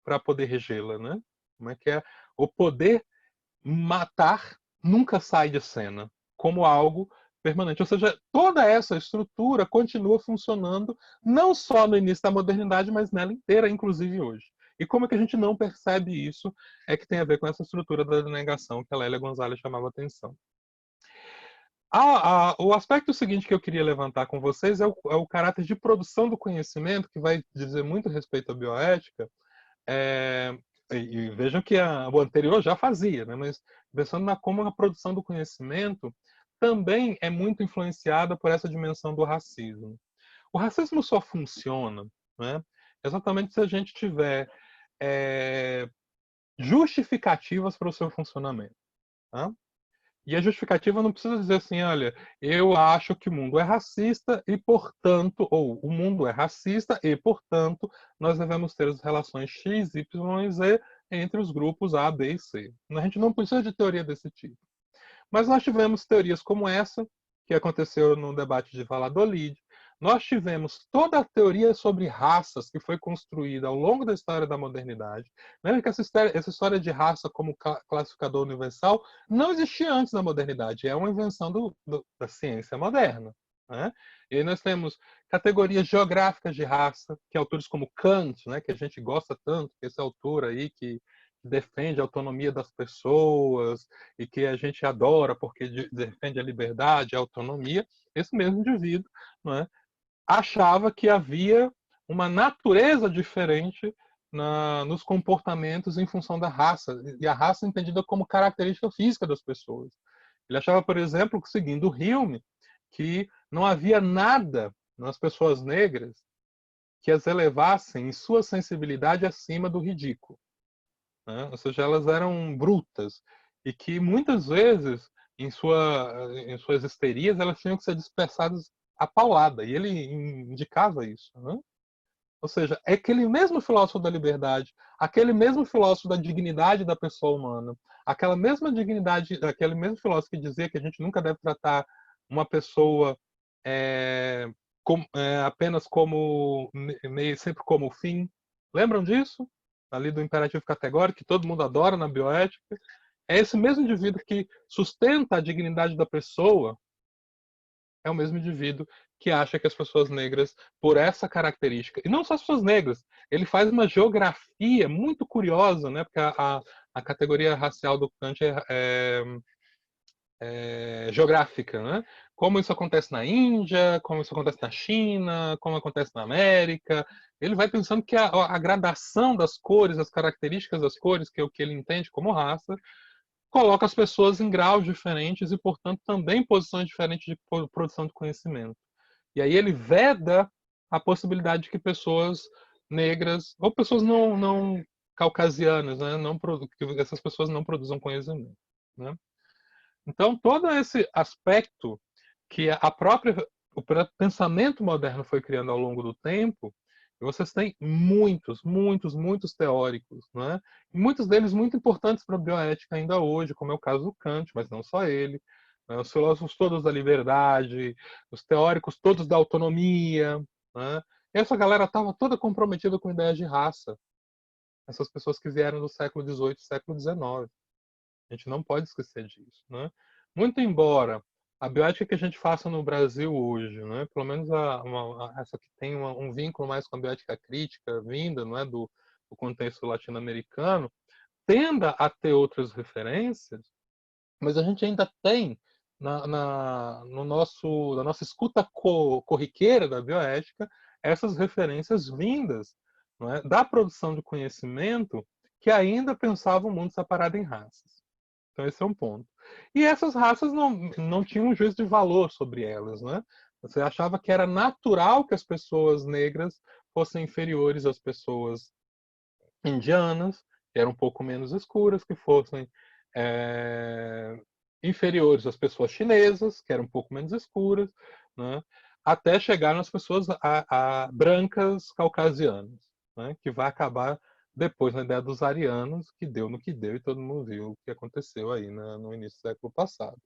para poder regê-la, né? Como é que é? O poder matar nunca sai de cena como algo permanente. Ou seja, toda essa estrutura continua funcionando não só no início da modernidade, mas nela inteira, inclusive hoje. E como é que a gente não percebe isso é que tem a ver com essa estrutura da negação que a Lélia Gonzalez chamava atenção. O aspecto seguinte que eu queria levantar com vocês é o caráter de produção do conhecimento, que vai dizer muito respeito à bioética. É, e vejam que o anterior já fazia, né? Mas pensando na como a produção do conhecimento também é muito influenciada por essa dimensão do racismo. O racismo só funciona, né, exatamente se a gente tiver justificativas para o seu funcionamento. Tá? E a justificativa não precisa dizer assim, olha, eu acho que o mundo é racista e, portanto, ou o mundo é racista e, portanto, nós devemos ter as relações X, Y e Z entre os grupos A, B e C. A gente não precisa de teoria desse tipo. Mas nós tivemos teorias como essa, que aconteceu no debate de Valladolid. Nós tivemos toda a teoria sobre raças que foi construída ao longo da história da modernidade. Lembra que essa história de raça como classificador universal não existia antes da modernidade. É uma invenção da ciência moderna. Né? E aí nós temos categorias geográficas de raça, que autores como Kant, né, que a gente gosta tanto, que esse autor aí que defende a autonomia das pessoas e que a gente adora porque defende a liberdade, a autonomia, esse mesmo indivíduo, não é, achava que havia uma natureza diferente nos comportamentos em função da raça, e a raça entendida como característica física das pessoas. Ele achava, por exemplo, seguindo Hume, que não havia nada nas pessoas negras que as elevassem em sua sensibilidade acima do ridículo. Né? Ou seja, elas eram brutas e que muitas vezes em suas histerias elas tinham que ser dispersadas à paulada, e ele indicava isso. Né? Ou seja, é aquele mesmo filósofo da liberdade, aquele mesmo filósofo da dignidade da pessoa humana, aquela mesma dignidade, aquele mesmo filósofo que dizia que a gente nunca deve tratar uma pessoa apenas como sempre como fim. Lembram disso? Ali do imperativo categórico, que todo mundo adora na bioética. É esse mesmo indivíduo que sustenta a dignidade da pessoa, é o mesmo indivíduo que acha que as pessoas negras, por essa característica, e não só as pessoas negras, ele faz uma geografia muito curiosa, né? Porque a categoria racial do Kant é geográfica, né? Como isso acontece na Índia, como isso acontece na China, como acontece na América. Ele vai pensando que a gradação das cores, as características das cores, que é o que ele entende como raça, coloca as pessoas em graus diferentes e, portanto, também em posições diferentes de produção de conhecimento. E aí ele veda a possibilidade de que pessoas negras, ou pessoas não caucasianas, né, que essas pessoas não produzam conhecimento. Né? Então, todo esse aspecto que o próprio pensamento moderno foi criando ao longo do tempo, vocês têm muitos teóricos, né? E muitos deles muito importantes para a bioética ainda hoje, como é o caso do Kant, mas não só ele, né? Os filósofos todos da liberdade, os teóricos todos da autonomia, né? Essa galera estava toda comprometida com ideias de raça. Essas pessoas que vieram do século XVIII, século XIX. A gente não pode esquecer disso, né? Muito embora a bioética que a gente faça no Brasil hoje, né, pelo menos essa que tem um vínculo mais com a bioética crítica vinda, não é, do contexto latino-americano, tenda a ter outras referências, mas a gente ainda tem no na nossa escuta corriqueira da bioética essas referências vindas, não é, da produção de conhecimento que ainda pensava o mundo separado em raças. Então esse é um ponto. E essas raças não tinham um juízo de valor sobre elas, né? Você achava que era natural que as pessoas negras fossem inferiores às pessoas indianas, que eram um pouco menos escuras, que fossem inferiores às pessoas chinesas, que eram um pouco menos escuras, né? Até chegar nas pessoas brancas caucasianas, né? Que vai acabar depois na ideia dos arianos, que deu no que deu e todo mundo viu o que aconteceu aí no início do século passado.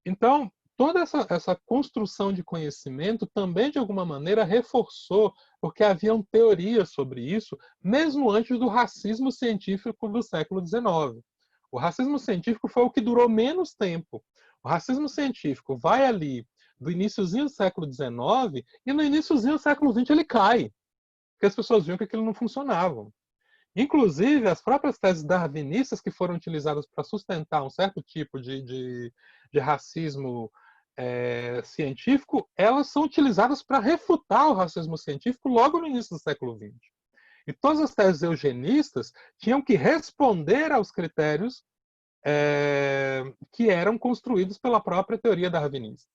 Então, toda essa construção de conhecimento também, de alguma maneira, reforçou, porque haviam teorias sobre isso, mesmo antes do racismo científico do século XIX. O racismo científico foi o que durou menos tempo. O racismo científico vai ali do iniciozinho do século XIX e no iniciozinho do século XX ele cai, porque as pessoas viam que aquilo não funcionava. Inclusive, as próprias teses darwinistas que foram utilizadas para sustentar um certo tipo de racismo científico, elas são utilizadas para refutar o racismo científico logo no início do século XX. E todas as teses eugenistas tinham que responder aos critérios que eram construídos pela própria teoria darwinista.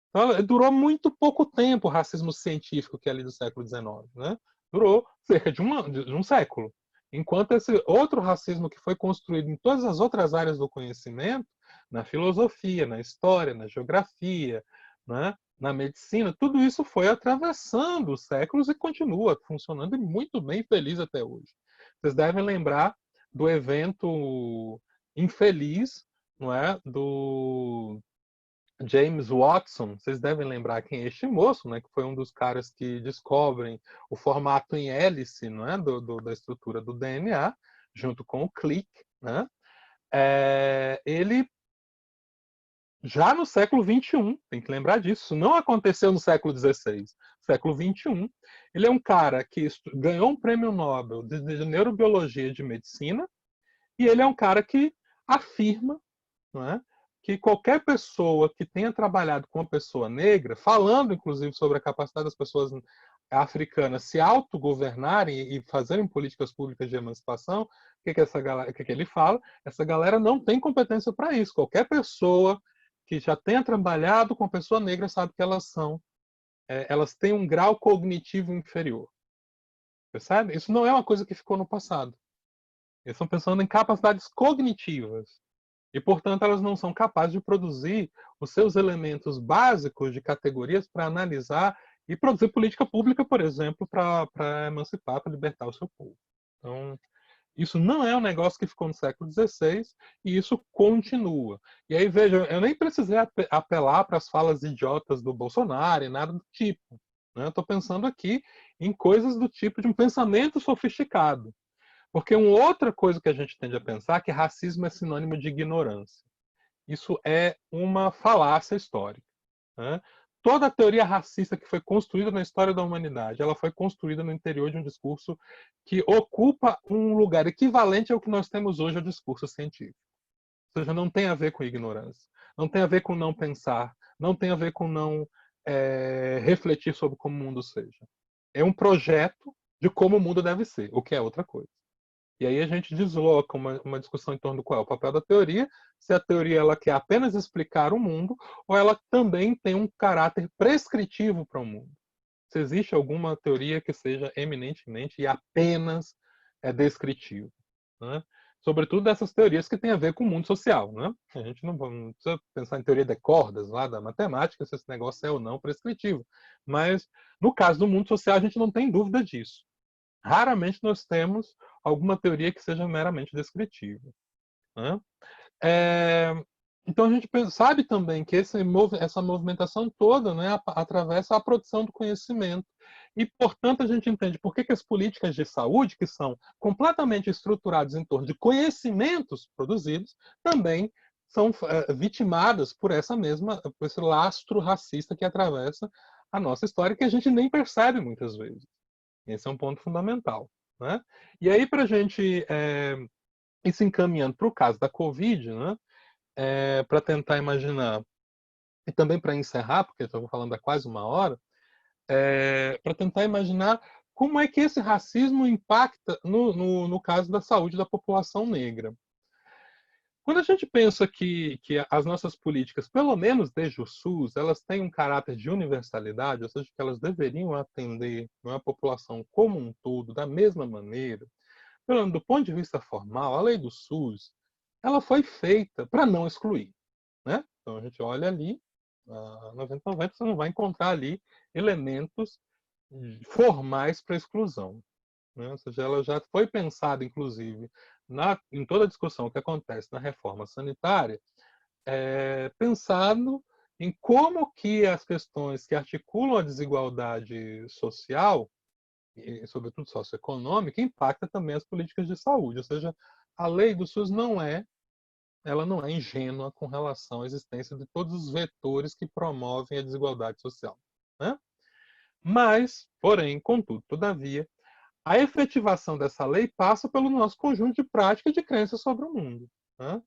Então, durou muito pouco tempo o racismo científico, que é ali do século XIX. Né? Durou cerca de um século. Enquanto esse outro racismo que foi construído em todas as outras áreas do conhecimento, na filosofia, na história, na geografia, né? Na medicina, tudo isso foi atravessando os séculos e continua funcionando muito bem, feliz até hoje. Vocês devem lembrar do evento infeliz, não é? Do James Watson. Vocês devem lembrar quem é este moço, né? Que foi um dos caras que descobrem o formato em hélice, não é? Da estrutura do DNA, junto com o Crick, né? Ele já no século XXI, tem que lembrar disso, isso não aconteceu no século XVI, século XXI. Ele é um cara que ganhou um prêmio Nobel de neurobiologia e de medicina, e ele é um cara que afirma, não é, que qualquer pessoa que tenha trabalhado com uma pessoa negra, falando inclusive sobre a capacidade das pessoas africanas se autogovernarem e fazerem políticas públicas de emancipação, o que ele fala? Essa galera não tem competência para isso. Qualquer pessoa que já tenha trabalhado com pessoa negra sabe que elas têm um grau cognitivo inferior. Percebe? Isso não é uma coisa que ficou no passado. Eles estão pensando em capacidades cognitivas. E, portanto, elas não são capazes de produzir os seus elementos básicos de categorias para analisar e produzir política pública, por exemplo, para emancipar, para libertar o seu povo. Então, isso não é um negócio que ficou no século XVI e isso continua. E aí, veja, eu nem precisei apelar para as falas idiotas do Bolsonaro e nada do tipo. Né? Eu estou pensando aqui em coisas do tipo de um pensamento sofisticado. Porque uma outra coisa que a gente tende a pensar é que racismo é sinônimo de ignorância. Isso é uma falácia histórica. Né? Toda a teoria racista que foi construída na história da humanidade, ela foi construída no interior de um discurso que ocupa um lugar equivalente ao que nós temos hoje, o discurso científico. Ou seja, não tem a ver com ignorância, não tem a ver com não pensar, não tem a ver com não refletir sobre como o mundo seja. É um projeto de como o mundo deve ser, o que é outra coisa. E aí a gente desloca uma discussão em torno do qual é o papel da teoria, se a teoria ela quer apenas explicar o mundo, ou ela também tem um caráter prescritivo para o mundo. Se existe alguma teoria que seja eminentemente e apenas descritiva. Né? Sobretudo dessas teorias que têm a ver com o mundo social. Né? A gente não precisa pensar em teoria de cordas lá da matemática, se esse negócio é ou não prescritivo. Mas, no caso do mundo social, a gente não tem dúvida disso. Raramente nós temos alguma teoria que seja meramente descritiva. Né? Então a gente sabe também que essa movimentação toda, né, atravessa a produção do conhecimento. E, portanto, a gente entende por que as políticas de saúde, que são completamente estruturadas em torno de conhecimentos produzidos, também são vitimadas por por esse lastro racista que atravessa a nossa história, que a gente nem percebe muitas vezes. Esse é um ponto fundamental. Né? E aí, para a gente ir se encaminhando para o caso da Covid, né? Para tentar imaginar, e também para encerrar, porque estou falando há quase uma hora, para tentar imaginar como é que esse racismo impacta no caso da saúde da população negra. Quando a gente pensa que as nossas políticas, pelo menos desde o SUS, elas têm um caráter de universalidade, ou seja, que elas deveriam atender a população como um todo, da mesma maneira, do ponto de vista formal, a lei do SUS, ela foi feita para não excluir. Né? Então a gente olha ali, na 90-90, você não vai encontrar ali elementos formais para exclusão. Né? Ou seja, ela já foi pensada, inclusive, em toda a discussão que acontece na reforma sanitária, pensado em como que as questões que articulam a desigualdade social, e sobretudo socioeconômica, impacta também as políticas de saúde. Ou seja, a lei do SUS ela não é ingênua com relação à existência de todos os vetores que promovem a desigualdade social, né? Mas, porém, contudo, todavia, a efetivação dessa lei passa pelo nosso conjunto de práticas e de crenças sobre o mundo, né?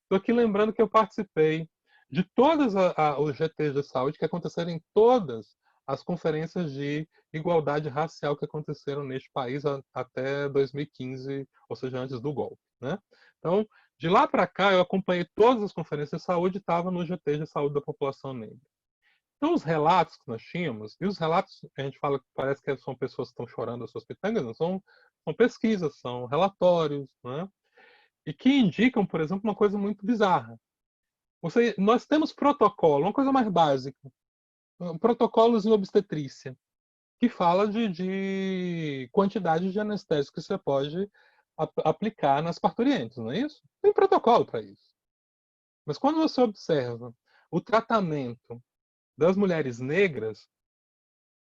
Estou aqui lembrando que eu participei de todas os GTs de saúde que aconteceram em todas as conferências de igualdade racial que aconteceram neste país até 2015, ou seja, antes do golpe, né? Então, de lá para cá, eu acompanhei todas as conferências de saúde e estava no GT de saúde da população negra. Então, os relatos que nós tínhamos, e os relatos, a gente fala que parece que são pessoas que estão chorando as suas pitangas, não são pesquisas, são relatórios, né? E que indicam, por exemplo, uma coisa muito bizarra. Nós temos protocolo, uma coisa mais básica, protocolos em obstetrícia, que fala de quantidade de anestésico que você pode aplicar nas parturientes, não é isso? Tem protocolo para isso. Mas quando você observa o tratamento das mulheres negras,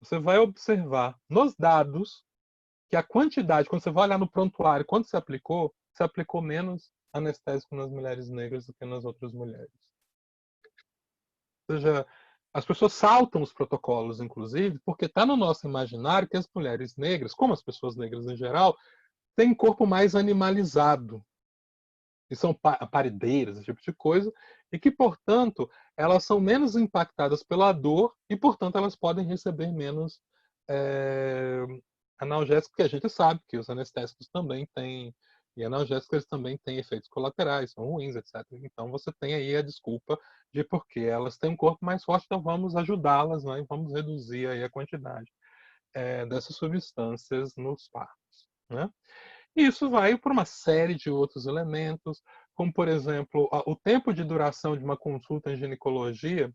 você vai observar nos dados que a quantidade, quando você vai olhar no prontuário, quando se aplicou menos anestésico nas mulheres negras do que nas outras mulheres. Ou seja, as pessoas saltam os protocolos, inclusive, porque está no nosso imaginário que as mulheres negras, como as pessoas negras em geral, têm um corpo mais animalizado. E são paredeiras, esse tipo de coisa, e que, portanto, elas são menos impactadas pela dor e, portanto, elas podem receber menos analgésicos, porque a gente sabe que os anestésicos também têm, e analgésicos eles também têm efeitos colaterais, são ruins, etc. Então você tem aí a desculpa de porque elas têm um corpo mais forte, então vamos ajudá-las, né, e vamos reduzir aí a quantidade dessas substâncias nos partos, né? E isso vai por uma série de outros elementos, como, por exemplo, o tempo de duração de uma consulta em ginecologia,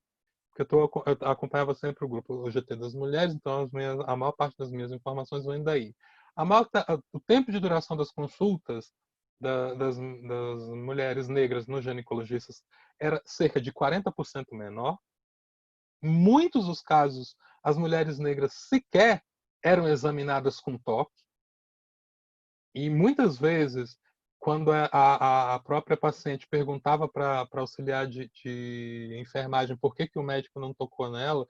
porque eu acompanhava sempre o grupo o GT das mulheres, então a maior parte das minhas informações vem daí. O tempo de duração das consultas das mulheres negras nos ginecologistas era cerca de 40% menor. Em muitos dos casos, as mulheres negras sequer eram examinadas com toque. E muitas vezes, quando a própria paciente perguntava para auxiliar de enfermagem por que o médico não tocou nela,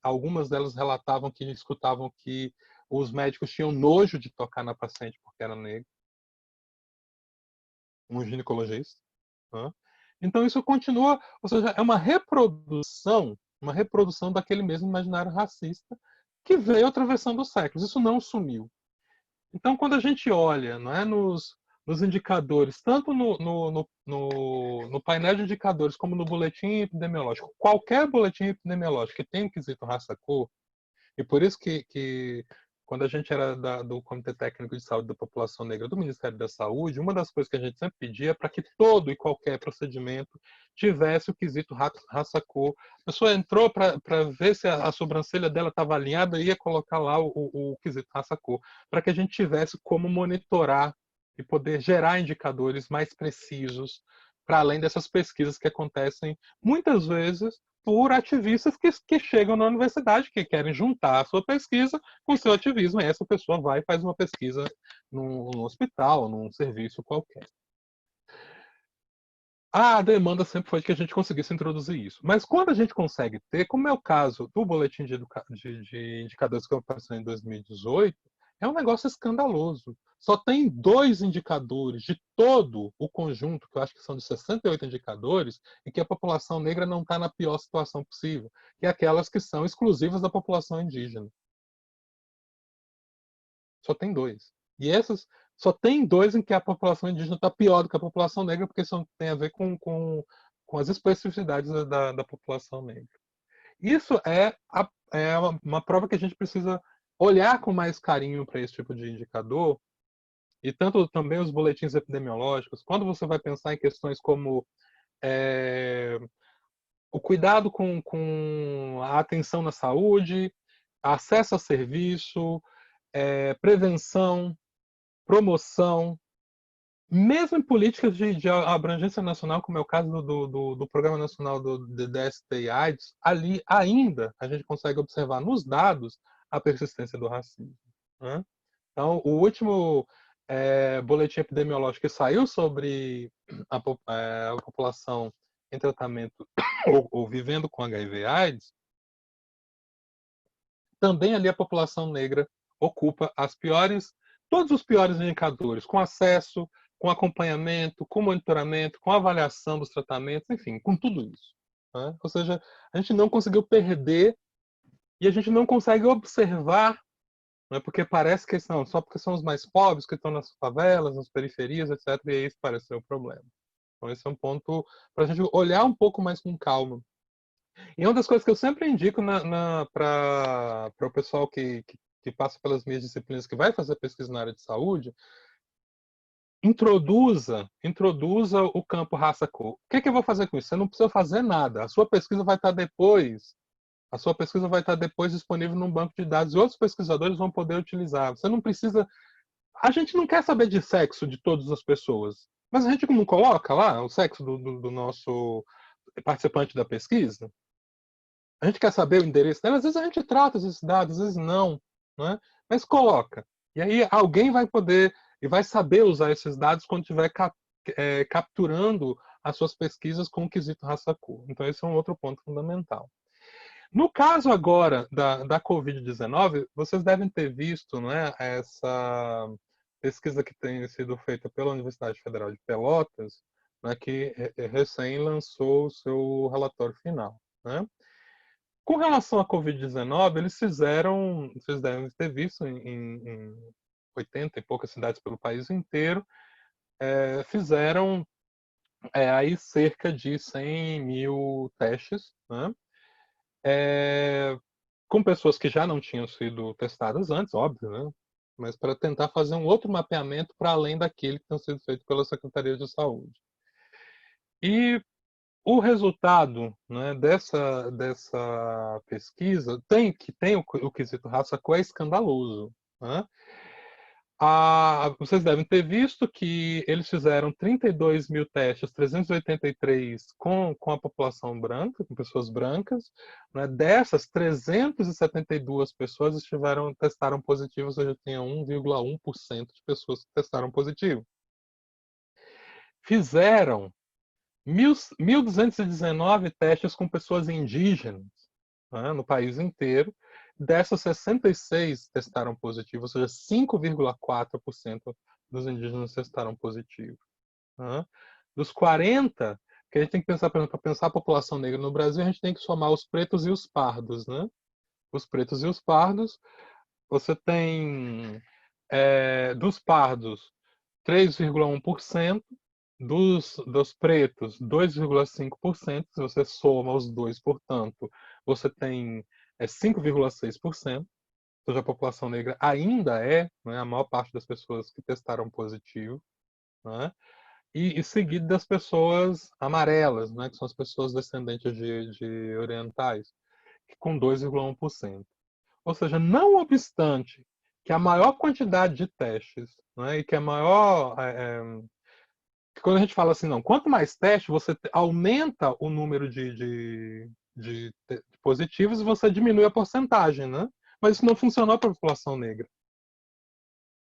algumas delas relatavam que escutavam que os médicos tinham nojo de tocar na paciente porque era negra, um ginecologista, né? Então isso continua, ou seja, é uma reprodução daquele mesmo imaginário racista que veio atravessando os séculos. Isso não sumiu. Então, quando a gente olha, não é, nos indicadores, tanto no painel de indicadores como no boletim epidemiológico, qualquer boletim epidemiológico que tenha um quesito raça-cor, e por isso que quando a gente era do Comitê Técnico de Saúde da População Negra do Ministério da Saúde, uma das coisas que a gente sempre pedia é para que todo e qualquer procedimento tivesse o quesito raça-cor. A pessoa entrou para ver se a sobrancelha dela estava alinhada e ia colocar lá o quesito raça-cor, para que a gente tivesse como monitorar e poder gerar indicadores mais precisos para além dessas pesquisas que acontecem muitas vezes por ativistas que chegam na universidade, que querem juntar a sua pesquisa com o seu ativismo, e essa pessoa vai e faz uma pesquisa num hospital, num serviço qualquer. A demanda sempre foi de que a gente conseguisse introduzir isso. Mas quando a gente consegue ter, como é o caso do boletim de indicadores que apareceu em 2018, é um negócio escandaloso. Só tem 2 indicadores de todo o conjunto, que eu acho que são de 68 indicadores, e que a população negra não está na pior situação possível, que é aquelas que são exclusivas da população indígena. Só tem 2. E essas só tem 2 em que a população indígena está pior do que a população negra, porque isso tem a ver com as especificidades da população negra. Isso é uma prova que a gente precisa olhar com mais carinho para esse tipo de indicador, e tanto também os boletins epidemiológicos, quando você vai pensar em questões como o cuidado com a atenção na saúde, acesso a serviço, prevenção, promoção, mesmo em políticas de abrangência nacional, como é o caso do Programa Nacional de DST e AIDS, ali ainda a gente consegue observar nos dados a persistência do racismo, né? Então, o último boletim epidemiológico que saiu sobre a população em tratamento ou vivendo com HIV/AIDS, também ali a população negra ocupa todos os piores indicadores, com acesso, com acompanhamento, com monitoramento, com avaliação dos tratamentos, enfim, com tudo isso, né? Ou seja, a gente não conseguiu perder e a gente não consegue observar, né, porque parece que não, só porque são os mais pobres que estão nas favelas, nas periferias, etc., e aí isso parece ser o problema. Então esse é um ponto para a gente olhar um pouco mais com calma. E uma das coisas que eu sempre indico para o pessoal que passa pelas minhas disciplinas, que vai fazer pesquisa na área de saúde, introduza o campo raça-cor. O que eu vou fazer com isso? Você não precisa fazer nada. A sua pesquisa vai estar depois. A sua pesquisa vai estar depois disponível num banco de dados e outros pesquisadores vão poder utilizar. Você não precisa. A gente não quer saber de sexo de todas as pessoas, mas a gente não coloca lá o sexo do nosso participante da pesquisa. A gente quer saber o endereço dela, às vezes a gente trata esses dados, às vezes não, né? Mas coloca. E aí alguém vai poder e vai saber usar esses dados quando estiver capturando as suas pesquisas com o quesito raça-cor. Então esse é um outro ponto fundamental. No caso agora da Covid-19, vocês devem ter visto, né, essa pesquisa que tem sido feita pela Universidade Federal de Pelotas, né, que recém lançou o seu relatório final, né? Com relação à Covid-19, vocês devem ter visto em 80 e poucas cidades pelo país inteiro, fizeram aí cerca de 100 mil testes, né? Com pessoas que já não tinham sido testadas antes, óbvio, né? Mas para tentar fazer um outro mapeamento para além daquele que tem sido feito pela Secretaria de Saúde. E o resultado, né, dessa pesquisa tem o quesito raça-cor é escandaloso, né? Vocês devem ter visto que eles fizeram 32 mil testes, 383 com a população branca, com pessoas brancas, né? Dessas, 372 pessoas testaram positivo, ou seja, tinha 1,1% de pessoas que testaram positivo. Fizeram 1.219 testes com pessoas indígenas, né, no país inteiro. Dessas, 66 testaram positivo, ou seja, 5,4% dos indígenas testaram positivo. Né? Dos 40, que a gente tem que pensar, por exemplo, para pensar a população negra no Brasil, a gente tem que somar os pretos e os pardos. Né? Os pretos e os pardos, você tem dos pardos 3,1%, dos pretos 2,5%, se você soma os dois, portanto, você tem 5,6%, ou seja, a população negra ainda né, a maior parte das pessoas que testaram positivo, né? E seguido das pessoas amarelas, né, que são as pessoas descendentes de orientais, com 2,1%. Ou seja, não obstante que a maior quantidade de testes, né, e que a maior quando a gente fala assim, não, quanto mais teste, você aumenta o número de positivos e você diminui a porcentagem, né? Mas isso não funcionou para a população negra.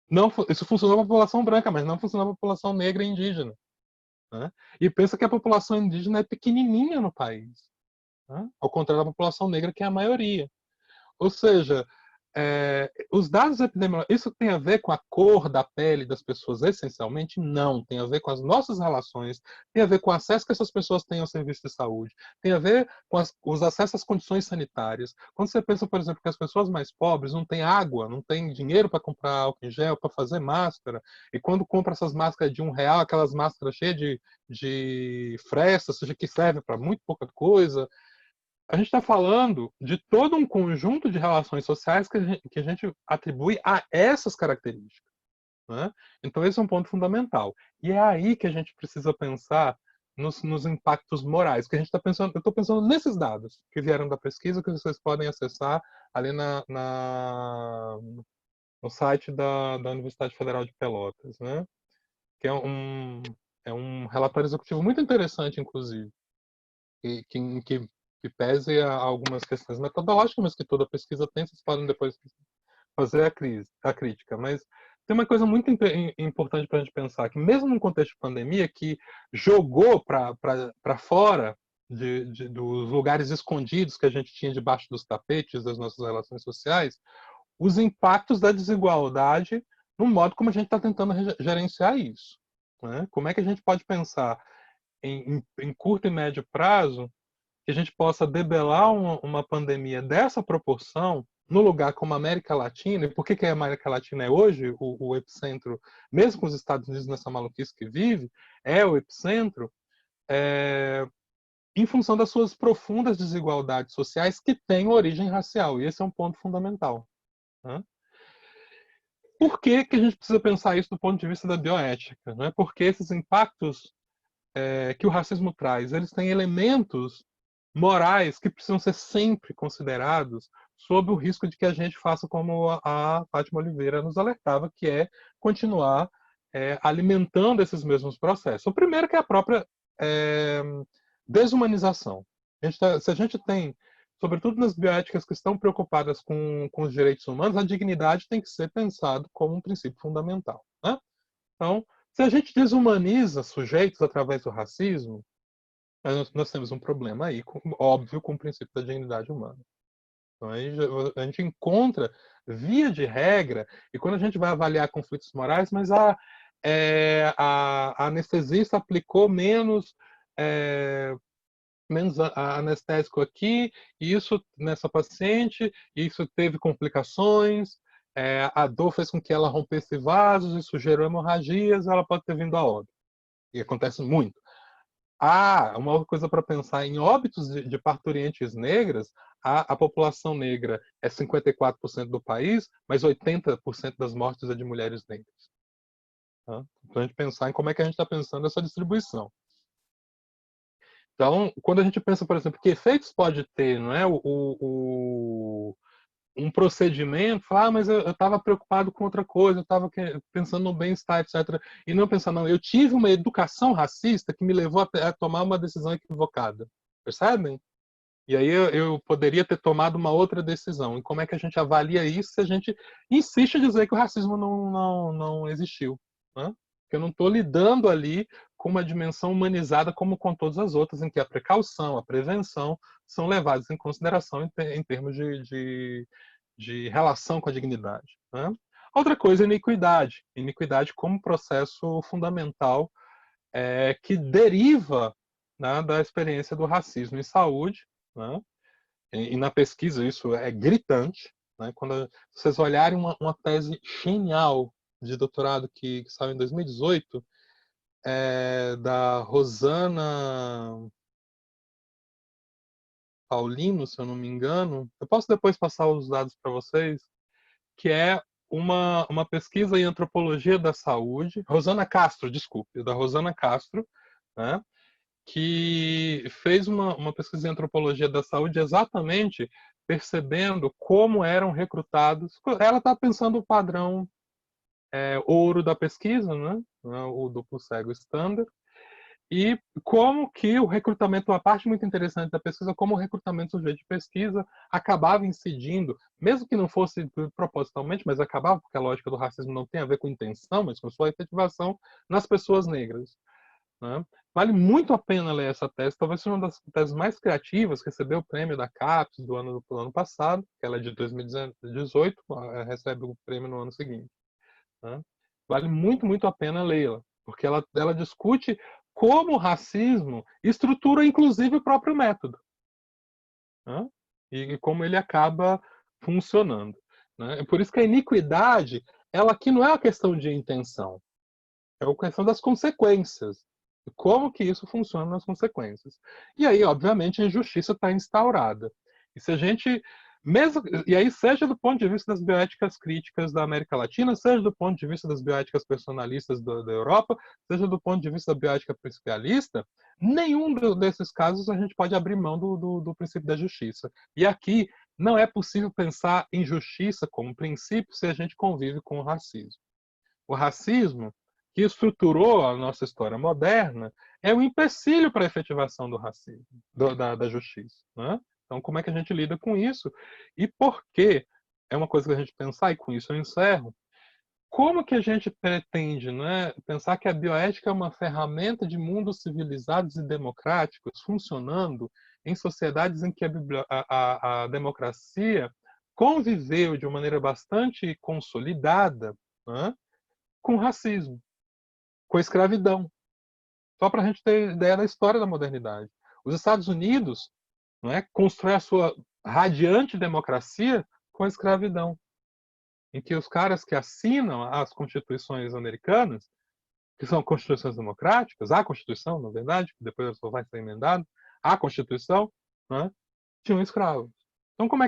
Não, isso funcionou para a população branca, mas não funcionou para a população negra e indígena. Né? E pensa que a população indígena é pequenininha no país, né? Ao contrário da população negra, que é a maioria. Ou seja, os dados epidemiológicos, isso tem a ver com a cor da pele das pessoas, essencialmente? Não. Tem a ver com as nossas relações, tem a ver com o acesso que essas pessoas têm ao serviço de saúde, tem a ver com os acessos às condições sanitárias. Quando você pensa, por exemplo, que as pessoas mais pobres não têm água, não têm dinheiro para comprar álcool em gel, para fazer máscara, e quando compra essas máscaras de R$ 1, aquelas máscaras cheias de frestas, seja, que serve para muito pouca coisa, a gente está falando de todo um conjunto de relações sociais que a gente atribui a essas características. Né? Então, esse é um ponto fundamental. E é aí que a gente precisa pensar nos impactos morais. Que a gente está pensando, eu estou pensando nesses dados que vieram da pesquisa, que vocês podem acessar ali no site da Universidade Federal de Pelotas. Né? que é um relatório executivo muito interessante, inclusive, que pese a algumas questões metodológicas, mas que toda pesquisa tem, vocês podem depois fazer a crítica. Mas tem uma coisa muito importante para a gente pensar, que mesmo num contexto de pandemia, que jogou para fora dos lugares escondidos que a gente tinha debaixo dos tapetes das nossas relações sociais, os impactos da desigualdade no modo como a gente está tentando gerenciar isso. Né? Como é que a gente pode pensar em curto e médio prazo que a gente possa debelar uma pandemia dessa proporção no lugar como a América Latina, e por que a América Latina é hoje o epicentro, mesmo com os Estados Unidos nessa maluquice que vive, é o epicentro, em função das suas profundas desigualdades sociais que têm origem racial, e esse é um ponto fundamental. Né? Por que a gente precisa pensar isso do ponto de vista da bioética? Né? Porque esses impactos que o racismo traz, eles têm elementos morais que precisam ser sempre considerados sob o risco de que a gente faça como a Fátima Oliveira nos alertava, que é continuar alimentando esses mesmos processos. O primeiro que é a própria desumanização. Se a gente tem, sobretudo nas bioéticas que estão preocupadas com os direitos humanos, a dignidade tem que ser pensado como um princípio fundamental. Né? Então, se a gente desumaniza sujeitos através do racismo, nós temos um problema aí, óbvio, com o princípio da dignidade humana. Então, aí a gente encontra, via de regra, e quando a gente vai avaliar conflitos morais, mas a anestesista aplicou menos anestésico aqui, e isso nessa paciente, e isso teve complicações, a dor fez com que ela rompesse vasos, isso gerou hemorragias, ela pode ter vindo a óbito. E acontece muito. Uma outra coisa para pensar, em óbitos de parturientes negras, a população negra é 54% do país, mas 80% das mortes é de mulheres negras. Tá? Então a gente pensar em como é que a gente está pensando essa distribuição. Então, quando a gente pensa, por exemplo, que efeitos pode ter, não é, um procedimento, falar, mas eu estava preocupado com outra coisa, eu estava pensando no bem-estar, etc. E não pensar, não, eu tive uma educação racista que me levou a tomar uma decisão equivocada. Percebem? E aí eu poderia ter tomado uma outra decisão. E como é que a gente avalia isso se a gente insiste em dizer que o racismo não existiu? Né? Porque eu não estou lidando ali com uma dimensão humanizada como com todas as outras, em que a precaução, a prevenção são levadas em consideração em termos de relação com a dignidade. Né? Outra coisa é iniquidade. Iniquidade como processo fundamental que deriva, né, da experiência do racismo em saúde. Né? E na pesquisa isso é gritante. Né? Quando vocês olharem uma tese genial de doutorado que saiu em 2018, da Rosana Paulino, se eu não me engano, eu posso depois passar os dados para vocês, que é uma pesquisa em antropologia da saúde, Rosana Castro, desculpe, da Rosana Castro, né? Que fez uma pesquisa em antropologia da saúde exatamente percebendo como eram recrutados. Ela está pensando o padrão ouro da pesquisa, né? O duplo cego standard, e como que o recrutamento, uma parte muito interessante da pesquisa, como o recrutamento do sujeito de pesquisa acabava incidindo, mesmo que não fosse propositalmente, mas acabava, porque a lógica do racismo não tem a ver com intenção, mas com sua efetivação nas pessoas negras. Né? Vale muito a pena ler essa tese, talvez seja uma das teses mais criativas, recebeu o prêmio da CAPES do ano passado, que ela é de 2018, recebe o prêmio no ano seguinte. Né? Vale muito, muito a pena lê-la, porque ela discute como o racismo estrutura, inclusive, o próprio método. Né? E como ele acaba funcionando. Né? É por isso que a iniquidade, ela aqui não é uma questão de intenção, é uma questão das consequências. Como que isso funciona nas consequências. E aí, obviamente, a injustiça está instaurada. E se a gente, mesmo, e aí seja do ponto de vista das bioéticas críticas da América Latina, seja do ponto de vista das bioéticas personalistas da Europa, seja do ponto de vista da bioética principialista, nenhum desses casos a gente pode abrir mão do princípio da justiça. E aqui não é possível pensar em justiça como princípio se a gente convive com o racismo. O racismo que estruturou a nossa história moderna, é um empecilho para a efetivação do racismo, da justiça. Né? Então, como é que a gente lida com isso? E por quê? É uma coisa que a gente pensar, e com isso eu encerro. Como que a gente pretende, né, pensar que a bioética é uma ferramenta de mundos civilizados e democráticos funcionando em sociedades em que a democracia conviveu de uma maneira bastante consolidada, né, com racismo, com a escravidão? Só para a gente ter ideia da história da modernidade. Os Estados Unidos, não é, constrói a sua radiante democracia com a escravidão, em que os caras que assinam as constituições americanas, que são constituições democráticas, a Constituição, na verdade, que depois só vai ser emendada, a Constituição, né, tinham escravos. Então, como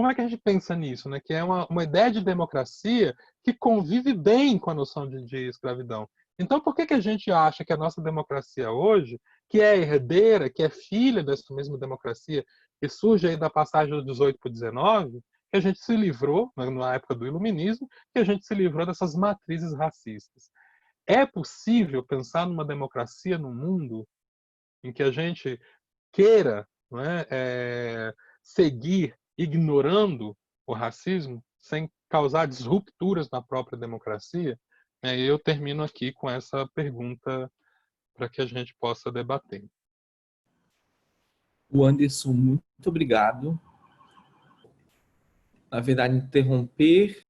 é que a gente pensa nisso? Né? Que é uma ideia de democracia que convive bem com a noção de escravidão. Então, por que a gente acha que a nossa democracia hoje, que é herdeira, que é filha dessa mesma democracia, que surge aí da passagem do 18 para o 19, que a gente se livrou, na época do Iluminismo, que a gente se livrou dessas matrizes racistas? É possível pensar numa democracia no mundo em que a gente queira, não é, seguir ignorando o racismo sem causar disrupturas na própria democracia? Eu termino aqui com essa pergunta para que a gente possa debater. O Anderson, muito obrigado. Na verdade, interromper